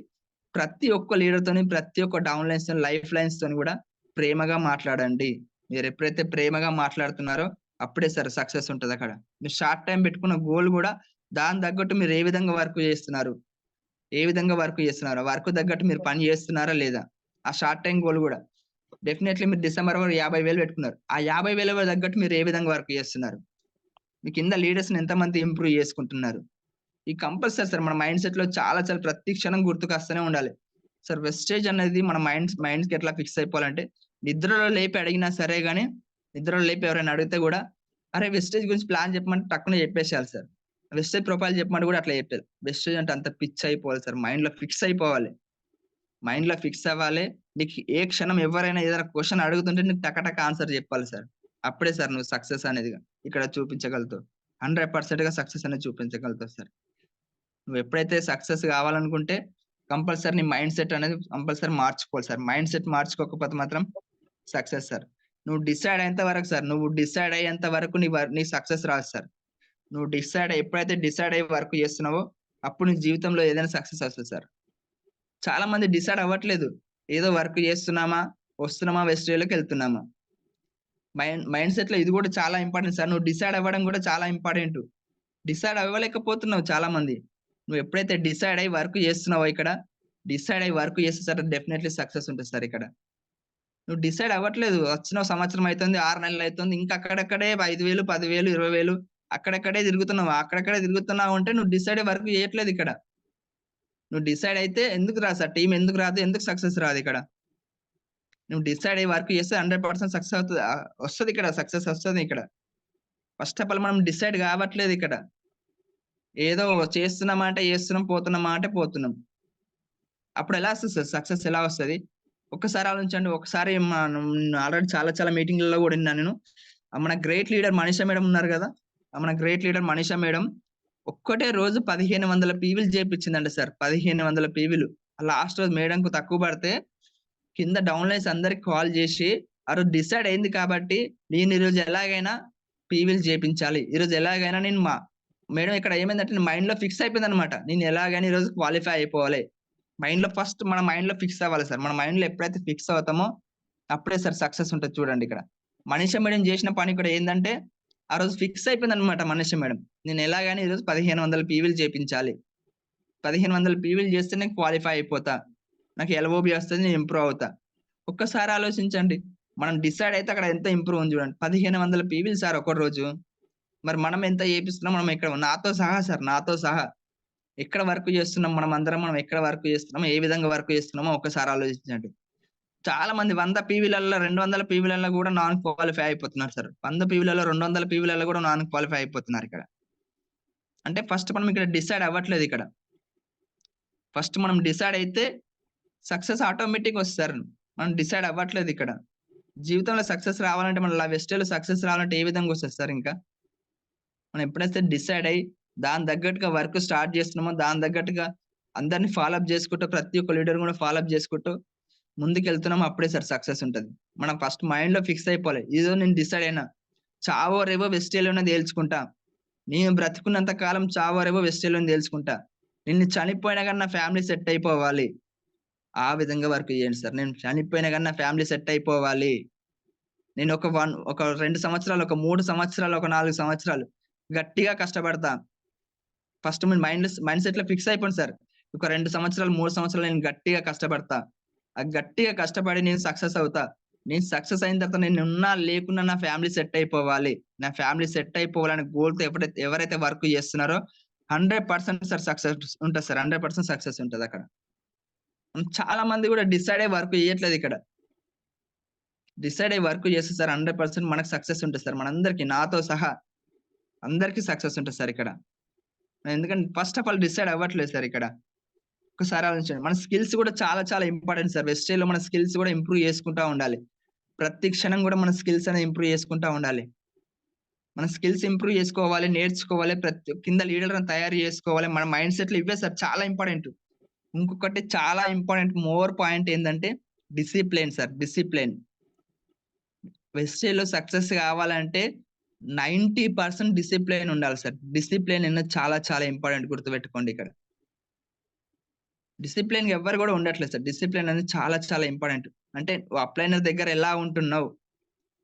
ప్రతి ఒక్క లీడర్‌తోని, ప్రతి ఒక్క డౌన్‌లైన్స్‌తోని, లైఫ్ లైన్స్‌తోని గూడా ప్రేమగా మాట్లాడండి. మీరెప్పుడైతే ప్రేమగా మాట్లాడుతున్నారో అప్పుడే సార్ సక్సెస్ ఉంటదక్కడ. మీరు షార్ట్ టైమ్ పెట్టుకున్న గోల్ గూడా దానికి తగ్గట్టు మీరు ఏ విధంగా వర్క్ చేస్తున్నారు? ఏ విధంగా వర్క్ చేస్తున్నారు? ఆ వర్క్ తగ్గట్టు మీరు పని చేస్తున్నారా లేదా? ఆ షార్ట్ టైమ్ గోల్ గూడా. డెఫినైట్‌లీ మీరు డిసెంబర్ వరకు 50,000 పెట్టుకున్నారు. ఆ 50,000 తగ్గట్టు మీరు ఏ విధంగా వర్క్ చేస్తున్నారు? మీ కింద లీడర్స్‌ని ఎంతమంది ఇంప్రూవ్ చేసుకుంటున్నారు? ఈ కంపల్సరీ సార్ మన మైండ్ సెట్‌లో చాలా చాలా ప్రతి క్షణం గుర్తుకొస్తూనే ఉండాలి. సార్ వెస్టేజ్ అనేది మన మైండ్స్‌కి ఎట్లా ఫిక్స్ అయిపోవాలంటే నిద్రలో లేపి అడిగినా సరే గాని, నిద్రలో లేపి ఎవరైనా అడిగితే గూడా, "అరే! వెస్టేజ్ గురించి ప్లాన్ చెప్పమంటే" టక్కున చెప్పేసేయాలి సార్. వెస్టేజ్ ప్రొఫైల్ చెప్పమంటే గూడా అట్లా చెప్పేది. వెస్టేజ్ అంటే అంత పిచ్చి అయిపోవాలి సార్. మైండ్‌లో ఫిక్స్ అయిపోవాలి. మైండ్‌లో ఫిక్స్ అవ్వాలి. నీకు ఏ క్షణం ఎవరైనా ఏదైనా క్వెషన్ అడుగుతుంటే నీకు టక టక ఆన్సర్ చెప్పాలి సార్. అప్పుడే సార్ నువ్వు సక్సెస్ అనేది ఇక్కడ చూపించగలుగుతావు. 100%గా సక్సెస్ అనేది చూపించగలుగుతావు సార్. నువ్వెప్పుడైతే సక్సెస్ గావాలనుకుంటే కంపల్సరీ నీ మైండ్ సెట్ అనేది కంపల్సరీ మార్చుకోవాలి సార్. మైండ్ సెట్ మార్చుకోకపోతే మాత్రం సక్సెస్ సార్. నువ్వు డిసైడ్ అయ్యేంత వరకు నీ సక్సెస్ రాదు సార్. ఎప్పుడైతే డిసైడ్ అయ్యి వర్క్ చేస్తున్నావో అప్పుడు నీ జీవితంలో ఏదైనా సక్సెస్ వస్తది సార్. చాలా మంది డిసైడ్ అవ్వట్లేదు. ఏదో వర్క్ చేస్తున్నామా, వస్తున్నామా, వెస్ట్‌వేలోకెళ్తున్నామా. మైండ్ సెట్‌లో ఇది గూడా చాలా ఇంపార్టెంట్ సార్. నువ్వు డిసైడ్ అవ్వడం గూడా చాలా ఇంపార్టెంటు. డిసైడ్ అవ్వలేకపోతున్నావు చాలా మంది. నువ్వు ఎప్పుడైతే డిసైడ్ అయ్యి వర్క్ చేస్తున్నావో ఇక్కడ, డిసైడ్ అయ్యి వర్క్ చేస్తే సార్ డెఫినైట్‌లీ సక్సెస్ ఉంటది సార్ ఇక్కడ. నువ్వు డిసైడ్ అవ్వట్లేదు. వచ్చిన సంవత్సరం అయితుంది, 6 నెలలు అయితుంది. ఇంకా అక్కడక్కడే 5,000, 10,000, 20,000 అక్కడక్కడే తిరుగుతున్నావు. అక్కడక్కడే తిరుగుతున్నావు అంటే నువ్వు డిసైడ్ వర్క్ చేయట్లేదు ఇక్కడ. నువ్వు డిసైడ్ అయితే ఎందుకు రాదు సార్ టీమ్ ఎందుకు రాదు? ఎందుకు సక్సెస్ రాదు ఇక్కడ? నువ్వు డిసైడ్ అయ్యి వర్క్ చేస్తే 100% సక్సెస్ అవుతది. వస్తది ఇక్కడ సక్సెస్ వస్తది ఇక్కడ. ఫస్ట్ ఆఫ్ ఆల్ మనం డిసైడ్ కావట్లేదు ఇక్కడ. ఏదో చేస్తున్నామా అంటే చేస్తున్నాం, పోతున్నామా అంటే పోతున్నాం. అప్పుడు ఎలా వస్తది సార్ సక్సెస్ ఎలా వస్తది? ఒక్కసారి ఆలోచించండి. ఒకసారి మనం ఆల్రెడీ చాలా చాలా మీటింగ్‌లలో కూడా ఇన్నాను నేను. మన గ్రేట్ లీడర్ మనీషా మేడం ఉన్నారు గదా! మన గ్రేట్ లీడర్ మనీషా మేడం ఒక్కటే రోజు 1500 పీవీలు చేపిచ్చిందంట సార్. 1500 పీవీలు. లాస్ట్ రోజు మేడంకు తక్కువ పడితే కింద డౌన్‌లైన్స్ అందరికి కాల్ జేసి, ఆ రోజు డిసైడ్ అయింది కాబట్టి, నేను ఈరోజు ఎలాగైనా పీవీలు చేపించాలి. ఈరోజు ఎలాగైనా నేను మేడం ఇక్కడ ఏమైందంటే మైండ్‌లో ఫిక్స్ అయిపోయిందన్నమాట. నేను ఎలాగైనా ఈరోజు క్వాలిఫై అయిపోవాలి. మన మైండ్‌లో ఫిక్స్ అవ్వాలి సార్. మన మైండ్‌లో ఎప్పుడైతే ఫిక్స్ అవుతామో, అప్పుడే సార్ సక్సెస్ ఉంటది చూడండి ఇక్కడ. మనీషా మేడం జేసిన పని కూడా ఏందంటే, ఆ రోజు ఫిక్స్ అయిపోయిందన్నమాట మనీషా మేడం. నేను ఎలాగైనా ఈరోజు 1500 పీవీలు చేపించాలి. 1500 పీవీలు చేస్తేనే క్వాలిఫై అయిపోతా. నాకు ఎల్ఓబి వస్తది. నేను ఇంప్రూవ్ అవుతా. ఒక్కసారి ఆలోచించండి. మనం డిసైడ్ అయితే అక్కడ ఎంత ఇంప్రూవ్ ఉంది చూడండి. 1500 పీవీలు సార్ ఒక రోజు. మరి మనం ఎంత చేపిస్తున్నాం మనం ఇక్కడ నాతో సహా సార్ నాతో సహా. ఎక్కడ వర్క్ చేస్తున్నాం మనం ఎక్కడ వర్క్ చేస్తున్నాం? ఏ విధంగా వర్క్ చేస్తున్నామో ఒక్కసారి ఆలోచించండి. చాలా మంది 100 పీవీలల్లో 200 పీవీలల్లో కూడా నాన్ క్వాలిఫై అయిపోతున్నారు సార్. 100 పీవీలలో 200 పీవీలలో కూడా నాన్ క్వాలిఫై అయిపోతున్నారు ఇక్కడ. అంటే ఫస్ట్ మనం ఇక్కడ డిసైడ్ అవ్వట్లేదు ఇక్కడ. ఫస్ట్ మనం డిసైడ్ అయితే సక్సెస్ ఆటోమేటిక్‌గా వస్తది సార్. మనం డిసైడ్ అవ్వట్లేదు ఇక్కడ. జీవితంలో సక్సెస్ రావాలంటే మన వెస్టేలో సక్సెస్ రావాలంటే ఏ విధంగా వస్తది సార్ ఇంకా? మనం ఎప్పుడైతే డిసైడ్ అయ్యి దాని తగ్గట్టుగా వర్క్ స్టార్ట్ చేస్తున్నామో, దాని తగ్గట్టుగా అందరిని ఫాలో అప్ చేసుకుంటూ ప్రతి ఒక్క లీడర్ కూడా ఫాలో అప్ చేసుకుంటూ ముందుకెళ్తున్నామో అప్పుడే సార్ సక్సెస్ ఉంటది. మనం ఫస్ట్ మైండ్‌లో ఫిక్స్ అయిపోవాలి. ఇదో నేను డిసైడ్ అయినా. చావో రేవో వెస్టేలోనే తేల్చుకుంటా. నేను బ్రతికున్నంత కాలం చావో రేవో వెస్టేలోనే తేల్చుకుంటా. నేను చనిపోయినా గాని నా ఫ్యామిలీ సెట్ అయిపోవాలి. ఆ విధంగా వర్క్ చేయండి సార్. నేను చనిపోయినా గాని నా ఫ్యామిలీ సెట్ అయిపోవాలి. నేను ఒక 2 సంవత్సరాలు, ఒక 3 సంవత్సరాలు, ఒక 4 సంవత్సరాలు గట్టిగా కష్టపడతా. ఫస్ట్ మీ మైండ్ సెట్‌లో ఫిక్స్ అయిపోండి సార్. ఒక 2 సంవత్సరాలు, 3 సంవత్సరాలు నేను గట్టిగా కష్టపడతా. గట్టిగా కష్టపడి నేను సక్సెస్ అవుతా. నేను సక్సెస్ అయిన తర్వాత నేనున్నా లేకున్నా నా ఫ్యామిలీ సెట్ అయిపోవాలి. నా ఫ్యామిలీ సెట్ అయిపోవాలనే గోల్‌తో ఎవరైతే వర్క్ చేస్తున్నారో 100% సార్ సక్సెస్ ఉంటది సార్. 100% సక్సెస్ ఉంటదక్కడ. చాలా మంది కూడా డిసైడ్ అయ్యి వర్క్ చేయట్లేదిక్కడ. డిసైడ్ అయ్యి వర్క్ చేస్తే సార్ 100% మనకు సక్సెస్ ఉంటది సార్. మనందరికి నాతో సహా అందరికి సక్సెస్ ఉంటది సార్ ఇక్కడ. ఎందుకంటే ఫస్ట్ ఆఫ్ ఆల్ డిసైడ్ అవ్వట్లేదు సార్ ఇక్కడ. ఒక్కసారి ఆలోచించండి. మన స్కిల్స్ కూడా చాలా చాలా ఇంపార్టెంట్ సార్. వెస్టేజ్‌లో మన స్కిల్స్ కూడా ఇంప్రూవ్ చేసుకుంటా ఉండాలి. ప్రతి క్షణం కూడా మన స్కిల్స్ అనేది ఇంప్రూవ్ చేసుకుంటా ఉండాలి. మన స్కిల్స్ ఇంప్రూవ్ చేసుకోవాలి, నేర్చుకోవాలి. కింద లీడర్‌లను తయారు చేసుకోవాలి. మన మైండ్ సెట్‌లు ఇవే సార్ చాలా ఇంపార్టెంట్. ఇంకొకటి చాలా ఇంపార్టెంట్ మోర్ పాయింట్ ఏందంటే డిసిప్లిన్ సార్. డిసిప్లిన్. వెస్టేజ్‌లో సక్సెస్ కావాలంటే 90% డిసిప్లిన్ ఉండాలి సార్. డిసిప్లిన్ అనేది చాలా చాలా ఇంపార్టెంట్ గుర్తుపెట్టుకోండి ఇక్కడ. డిసిప్లిన్‌గా ఎవ్వరు గూడా ఉండట్లేదు సార్. డిసిప్లిన్ అనేది చాలా చాలా ఇంపార్టెంట్. అంటే నువ్వు అప్లైనర్ దగ్గర ఎలా ఉంటున్నావు?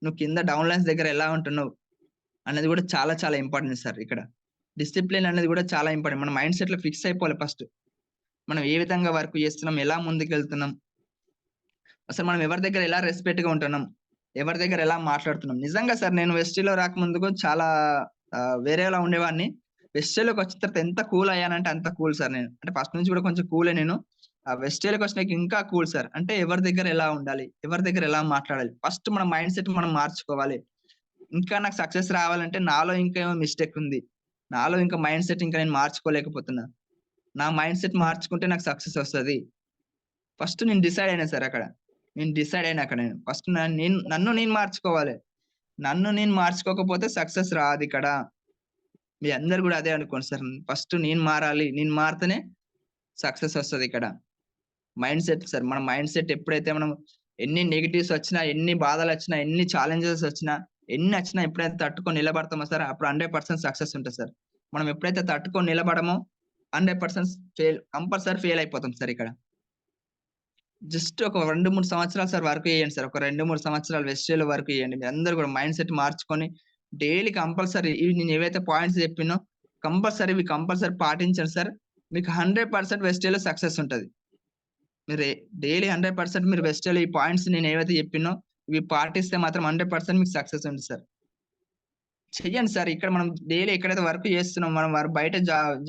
నువ్వు కింద డౌన్‌లైన్స్ దగ్గర ఎలా ఉంటున్నావు? అనేది గూడా చాలా చాలా ఇంపార్టెంట్ సార్ ఇక్కడ. డిసిప్లిన్ అనేది గూడా చాలా ఇంపార్టెంట్. మన మైండ్ సెట్‌లో ఫిక్స్ అయిపోవాలి ఫస్ట్. మనం ఏ విధంగా వర్క్ చేస్తున్నాం? ఎలా ముందుకెళ్తున్నాం? అసలు మనం ఎవరి దగ్గర ఎలా రెస్పెక్ట్‌గా ఉంటున్నాం? ఎవరి దగ్గర ఎలా మాట్లాడుతున్నాం? నిజంగా సార్ నేను వెస్టీలో రాకముందుకు చాలా వేరేలా ఉండేవాడిని. వెస్టీలోకి వచ్చిన తర్వాత ఎంత కూల్ అయ్యానంటే అంత కూల్ సార్ నేను. అంటే ఫస్ట్ నుంచి కూడా కొంచెం కూలే నేను. వెస్టీలోకి వచ్చినాక ఇంకా కూల్ సార్. అంటే ఎవరి దగ్గర ఎలా ఉండాలి? ఎవరి దగ్గర ఎలా మాట్లాడాలి? ఫస్ట్ మన మైండ్ సెట్ మనం మార్చుకోవాలి. ఇంకా నాకు సక్సెస్ రావాలంటే నాలో ఇంకా ఏమో మిస్టేక్ ఉంది. నాలో ఇంకా మైండ్ సెట్ ఇంకా నేను మార్చుకోలేకపోతున్నా. నా మైండ్ సెట్ మార్చుకుంటే నాకు సక్సెస్ వస్తది. ఫస్ట్ నేను డిసైడ్ అయినా సార్ అక్కడ. నేను డిసైడ్ అయినా అక్కడ నేను. ఫస్ట్ నన్ను నేను మార్చుకోవాలి. నన్ను నేను మార్చుకోకపోతే సక్సెస్ రాదిక్కడ. మీ అందరూ గూడా అదే అనుకోండి సార్. ఫస్ట్ నేను మారాలి. నేను మారితేనే సక్సెస్ వస్తదిక్కడ. Mind set sir. మన మైండ్ సెట్ ఎప్పుడైతే మనం ఎన్ని నెగెటివ్స్ వచ్చినా, ఎన్ని బాధలొచ్చినా, ఎన్ని ఛాలెంజెస్ వచ్చినా, ఎన్నొచ్చినా ఎప్పుడైతే తట్టుకొని నిలబడతామో సార్ అప్పుడు 100% సక్సెస్ ఉంటది సార్. మనం ఎప్పుడైతే తట్టుకొని నిలబడమో 100% కంపల్సరీ ఫెయిల్ అయిపోతాం సార్ ఇక్కడ. జస్ట్ ఒక 2, 3 సంవత్సరాలు సార్ వర్క్ చేయండి సార్. ఒక 2, 3 సంవత్సరాలు వెస్టేజ్‌లో వర్క్ చేయండి. మీరందరూ కూడా మైండ్ సెట్ మార్చుకొని డైలీ కంపల్సరీ ఇవి నేను ఏవైతే పాయింట్స్ చెప్పినో కంపల్సరీ పాటించండి సార్. మీకు 100% వెస్టేజ్‌లో సక్సెస్ ఉంటది. మీరు డైలీ 100% మీరు వెస్టేజ్‌లో ఈ పాయింట్స్ నేనేవైతే చెప్పినో ఇవి పాటిస్తే మాత్రం 100% మీకు సక్సెస్ ఉంది సార్. చెయ్యండి సార్. ఇక్కడ మనం డైలీ ఎక్కడైతే వర్క్ చేస్తున్నాం, మనం బయట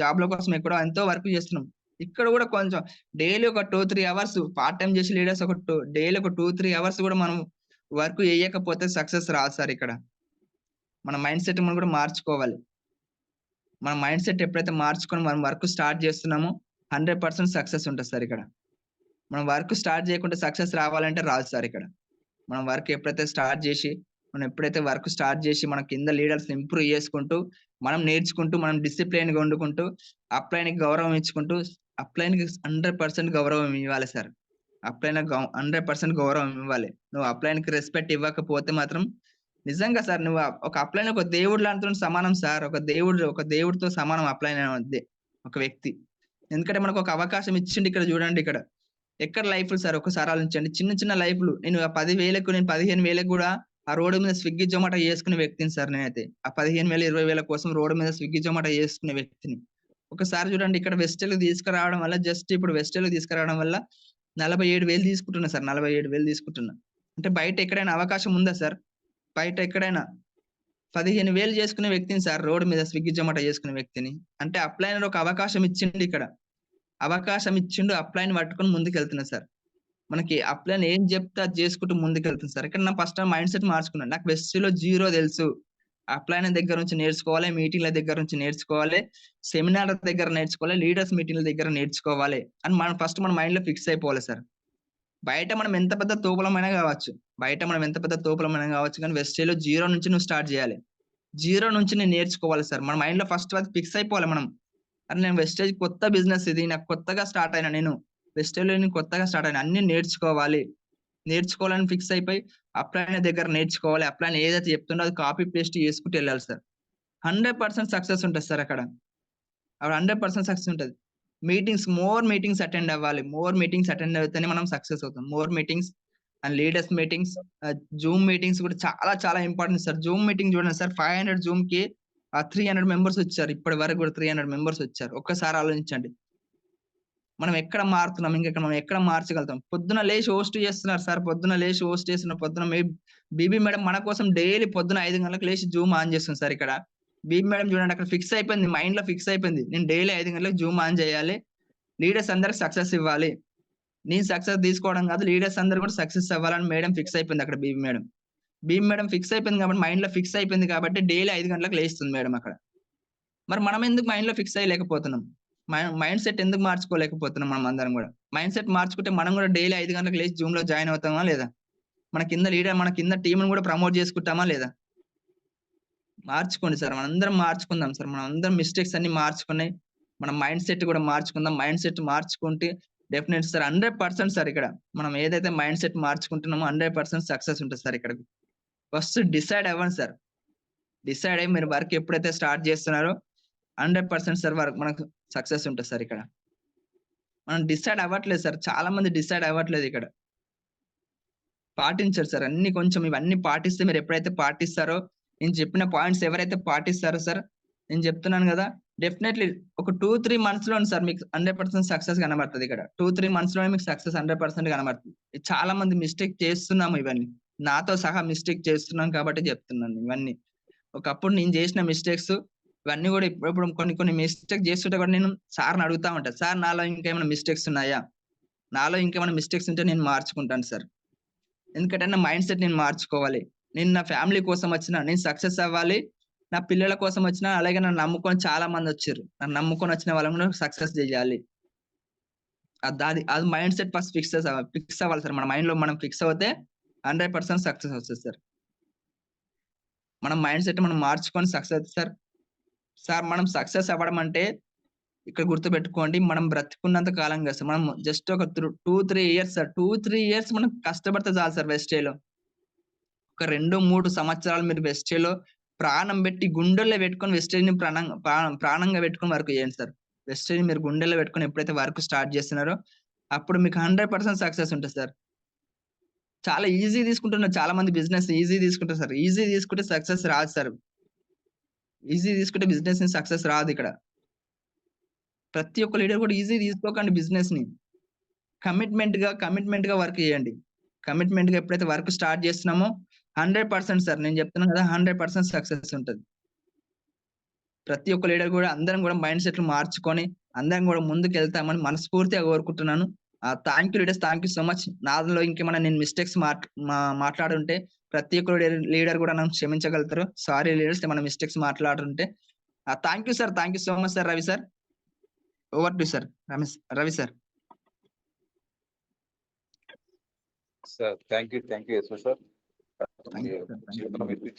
జాబ్‌ల కోసం ఎక్కడో ఎంతో వర్క్ చేస్తున్నాం. ఇక్కడ కూడా కొంచెం డైలీ ఒక 2, 3 అవర్స్ పార్ట్ టైమ్ చేసే లీడర్స్ డైలీ ఒక 2, 3 అవర్స్ కూడా మనం వర్క్ చేయకపోతే సక్సెస్ రాదు సార్ ఇక్కడ. మన మైండ్ సెట్ మనం కూడా మార్చుకోవాలి. మన మైండ్ సెట్ ఎప్పుడైతే మార్చుకొని మనం వర్క్ స్టార్ట్ చేస్తున్నామో 100% సక్సెస్ ఉంటది సార్ ఇక్కడ. మనం వర్క్ స్టార్ట్ చేయకుంటే సక్సెస్ రావాలంటే రాదు సార్ ఇక్కడ. మనం వర్క్ ఎప్పుడైతే స్టార్ట్ చేసి, మనం ఎప్పుడైతే వర్క్ స్టార్ట్ చేసి మన కింద లీడర్స్‌ని ఇంప్రూవ్ చేసుకుంటూ, మనం నేర్చుకుంటూ, మనం డిసిప్లిన్‌గా వండుకుంటూ, అప్లైన్‌కి గౌరవం ఇచ్చుకుంటూ, అప్లైన్‌కి 100% గౌరవం ఇవ్వాలి సార్. 100% గౌరవం ఇవ్వాలి. నువ్వు అప్లైన్‌కి రెస్పెక్ట్ ఇవ్వకపోతే మాత్రం నిజంగా సార్ నువ్వు ఒక అప్లైన్ ఒక దేవుడు లాంటితోని సమానం సార్. ఒక దేవుడితో సమానం అప్లైన్ ఒక వ్యక్తి. ఎందుకంటే మనకు ఒక అవకాశం ఇచ్చిండు ఇక్కడ చూడండి ఇక్కడ. ఎక్కడ లైఫ్‌లు సార్ ఒక్కసారి ఆలోచించండి. చిన్న చిన్న లైఫ్‌లు. నేను ఆ 10,000కు నేను 15,000కి గూడా ఆ రోడ్డు మీద స్విగ్గీ, జొమాటో చేసుకునే వ్యక్తిని సార్ నేనైతే. ఆ 15,000, 20,000 కోసం రోడ్డు మీద స్విగ్గీ, జొమాటో చేసుకునే వ్యక్తిని. ఒకసారి చూడండి ఇక్కడ వెస్టెల్‌కి తీసుకురావడం వల్ల ఇప్పుడు వెస్టెల్‌కి తీసుకురావడం వల్ల 47,000 తీసుకుంటున్నా సార్. 47,000 తీసుకుంటున్నా. అంటే బయట ఎక్కడైనా అవకాశం ఉందా సార్? బయట ఎక్కడైనా 15,000 చేసుకునే వ్యక్తిని సార్ రోడ్డు మీద స్విగ్గీ, జొమాటో చేసుకునే వ్యక్తిని. అంటే అప్లైనర్ ఒక అవకాశం ఇచ్చిండు ఇక్కడ. అవకాశం ఇచ్చిండు. అప్లైన్ పట్టుకొని ముందుకెళ్తున్నా సార్. మనకి అప్లైన్ ఏం చెప్తే అది చేసుకుంటూ ముందుకెళ్తుంది సార్. ఇక్కడ నా ఫస్ట్ మైండ్ సెట్ మార్చుకున్నాను. నాకు వెస్ట్‌లో జీరో తెలుసు. అప్లైన్ దగ్గర నుంచి నేర్చుకోవాలి. మీటింగ్‌ల దగ్గర నుంచి నేర్చుకోవాలి. సెమినార్‌ల దగ్గర నేర్చుకోవాలి. లీడర్స్ మీటింగ్‌ల దగ్గర నేర్చుకోవాలి. అని మనం ఫస్ట్ మన మైండ్‌లో ఫిక్స్ అయిపోవాలి సార్. బయట మనం ఎంత పెద్ద తోపులమైనా గావచ్చు. కానీ వెస్ట్‌లో జీరో నుంచి నువ్వు స్టార్ట్ జేయాలి. జీరో నుంచి నేను నేర్చుకోవాలి సార్. మన మైండ్‌లో ఫస్ట్ అది ఫిక్స్ అయిపోవాలి మనం. అరె! నేను వెస్టేజ్ కొత్త బిజినెస్ ఇది. నాకు కొత్తగా స్టార్ట్ అయినా నేను. వెస్టేజ్‌లో నేను కొత్తగా స్టార్ట్ అయినా. అన్నీ నేర్చుకోవాలి. నేర్చుకోవాలని ఫిక్స్ అయిపోయి అప్లైన్ దగ్గర నేర్చుకోవాలి. అప్లైన్ ఏదైతే చెప్తుండో అది కాపీ పేస్ట్ చేసుకుంటూ ఎళ్ళాలి సార్. 100% సక్సెస్ ఉంటది సార్ అక్కడ. అక్కడ 100% సక్సెస్ ఉంటది. మోర్ మీటింగ్స్ అటెండ్ అవ్వాలి. మోర్ మీటింగ్స్ అటెండ్ అయితేనే మనం సక్సెస్ అవుతాం. More meetings and leaders meetings, Zoom meetings కూడా చాలా చాలా ఇంపార్టెంట్ సార్. జూమ్ మీటింగ్ చూడండి సార్ 500 జూమ్‌కి 300 మెంబర్స్ వచ్చారు. ఇప్పటి వరకు కూడా 300 మెంబర్స్ వచ్చారు. ఒక్కసారి ఆలోచించండి. మనం ఎక్కడ మారుతున్నాం? మనం ఎక్కడ మార్చగలుగుతాం? పొద్దున లేసి హోస్ట్ చేస్తున్నారు సార్. పొద్దున బీబీ మేడం మన కోసం డైలీ పొద్దున 5 గంటలకు లేసి జూమ్ ఆన్ చేస్తుంది సార్ ఇక్కడ. బీబీ మేడం చూడండి అక్కడ ఫిక్స్ అయిపోయింది. మైండ్‌లో ఫిక్స్ అయిపోయింది. నేను డైలీ 5 గంటలకు జూమ్ ఆన్ చేయాలి. లీడర్స్ అందరికి సక్సెస్ ఇవ్వాలి. నేను సక్సెస్ తీసుకోవడం కాదు. లీడర్స్ అందరూ కూడా సక్సెస్ అవ్వాలని మేడం ఫిక్స్ అయిపోయింది అక్కడ BB madam. BB madam fix అయిపోయింది కాబట్టి మైండ్‌లో ఫిక్స్ అయిపోయింది కాబట్టి డైలీ 5 గంటలకు లేస్తుంది మేడం అక్కడ. మరి మనం ఎందుకు మైండ్‌లో ఫిక్స్ అయ్యలేకపోతున్నాం? మైండ్ సెట్ ఎందుకు మార్చుకోలేకపోతున్నాం మనం అందరం గూడా? మైండ్ సెట్ మార్చుకుంటే మనం గూడా డైలీ 5 గంటలకు లేసి జూమ్‌లో జాయిన్ అవుతామా లేదా? మన కింద టీమ్‌ని గూడా ప్రమోట్ చేసుకుంటామా లేదా? మార్చుకోండి సార్. మనందరం మార్చుకుందాం సార్. మనందరం మిస్టేక్స్ అన్నీ మార్చుకొని, మన మైండ్ సెట్ గూడా మార్చుకుందాం. మైండ్ సెట్ మార్చుకుంటే డెఫినెట్ సార్ 100% సార్ ఇక్కడ. మనం ఏదైతే మైండ్ సెట్ మార్చుకుంటున్నామో 100% సక్సెస్ ఉంటది సార్ ఇక్కడ. ఫస్ట్ డిసైడ్ అవ్వండి సార్. డిసైడ్ అయ్యి మీరు వర్క్ ఎప్పుడైతే స్టార్ట్ చేస్తున్నారో 100% సార్ మనకు సక్సెస్ ఉంటది సార్ ఇక్కడ. మనం డిసైడ్ అవ్వట్లేదు సార్. చాలా మంది డిసైడ్ అవ్వట్లేదు ఇక్కడ. పాటించరు సార్. ఇవన్నీ పాటిస్తే మీరెప్పుడైతే పాటిస్తారో, నేను చెప్పిన పాయింట్స్ ఎవరైతే పాటిస్తారో సార్, నేను చెప్తున్నాను గదా! డెఫినైట్‌లీ ఒక 2, 3 మంత్స్‌లోనే సార్ మీకు 100% సక్సెస్ కనబడతది ఇక్కడ. 2, 3 మంత్స్‌లోనే మీకు సక్సెస్ 100% కనబడుతుంది. చాలా మంది మిస్టేక్ చేస్తున్నాము ఇవన్నీ. నాతో సహా మిస్టేక్ చేస్తున్నాం కాబట్టి చెప్తున్నాను ఇవన్నీ. ఒకప్పుడు నేను చేసిన మిస్టేక్స్ ఇవన్నీ గూడా ఇప్పుడు కొన్ని మిస్టేక్ చేస్తుంటే కూడా నేను సార్‌ని అడుగుతా ఉంటా. సార్ నాలో ఇంకేమైనా మిస్టేక్స్ ఉన్నాయా? నాలో ఇంకేమైనా మిస్టేక్స్ ఉంటే నేను మార్చుకుంటాను సార్. ఎందుకంటే నా మైండ్ సెట్ నేను మార్చుకోవాలి. నేను నా ఫ్యామిలీ కోసం వచ్చినా, నేను సక్సెస్ అవ్వాలి. నా పిల్లల కోసం వచ్చినా, అలాగే నన్ను నమ్ముకొని చాలా మందొచ్చిర్రు. నన్ను నమ్ముకొని వచ్చిన వాళ్ళని కూడా సక్సెస్ జేయాలి. అది మైండ్ సెట్ ఫస్ట్ ఫిక్స్ అవ్వాలి సార్. మన మైండ్‌లో మనం ఫిక్స్ అవుతే 100% సక్సెస్ వస్తది సార్. మనం మైండ్ సెట్ మనం మార్చుకొని సక్సెస్ అయితే సార్. సార్ మనం సక్సెస్ అవ్వడం అంటే ఇక్కడ గుర్తుపెట్టుకోండి. మనం బ్రతికున్నంత కాలం కాదు సార్. మనం జస్ట్ ఒక 2, 3 ఇయర్స్ సార్. 2, 3 ఇయర్స్ మనం కష్టపడితే చాలు సార్ వెస్టేలో. ఒక 2, 3 సంవత్సరాలు మీరు వెస్టేలో ప్రాణం పెట్టి గుండెల్లో పెట్టుకొని వెస్టేజ్‌ని ప్రాణంగా పెట్టుకొని వర్క్ చేయండి సార్. వెస్టేజ్‌ని మీరు గుండెల్లో పెట్టుకొని ఎప్పుడైతే వర్క్ స్టార్ట్ చేస్తున్నారో అప్పుడు మీకు 100% సక్సెస్ ఉంటది సార్. చాలా ఈజీ తీసుకుంటున్నారు. చాలా మంది బిజినెస్ ఈజీ తీసుకుంటారు సార్. ఈజీ తీసుకుంటే సక్సెస్ రాదు సార్. ఈజీ తీసుకుంటే బిజినెస్ సక్సెస్ రాదు ఇక్కడ. ప్రతి ఒక్క లీడర్ కూడా ఈజీ తీసుకోకండి బిజినెస్‌ని. కమిట్మెంట్‌గా వర్క్ చేయండి. కమిట్మెంట్‌గా ఎప్పుడైతే వర్క్ స్టార్ట్ చేస్తున్నామో 100% సార్ నేను చెప్తున్నాను కదా! 100% సక్సెస్ ఉంటది. ప్రతి ఒక్క లీడర్ కూడా అందరం కూడా మైండ్ సెట్‌లు మార్చుకొని, అందరం కూడా ముందుకెళ్తామని మనస్ఫూర్తిగా కోరుకుంటున్నాను. Thank you leaders. Thank you so much. నాలో ఇంకేమైనా నేను మిస్టేక్స్ మాట్లాడుంటే ప్రతి ఒక్క లీడర్ కూడా నన్ను క్షమించగలుగుతారు. సారీ లీడర్స్ ఏమైనా మిస్టేక్స్ మాట్లాడుంటే. Thank you sir. Thank you so much sir Ravi sir. Over to sir. Ravi sir. Sir thank you Yashwa sir. Thank you sir. Thank you.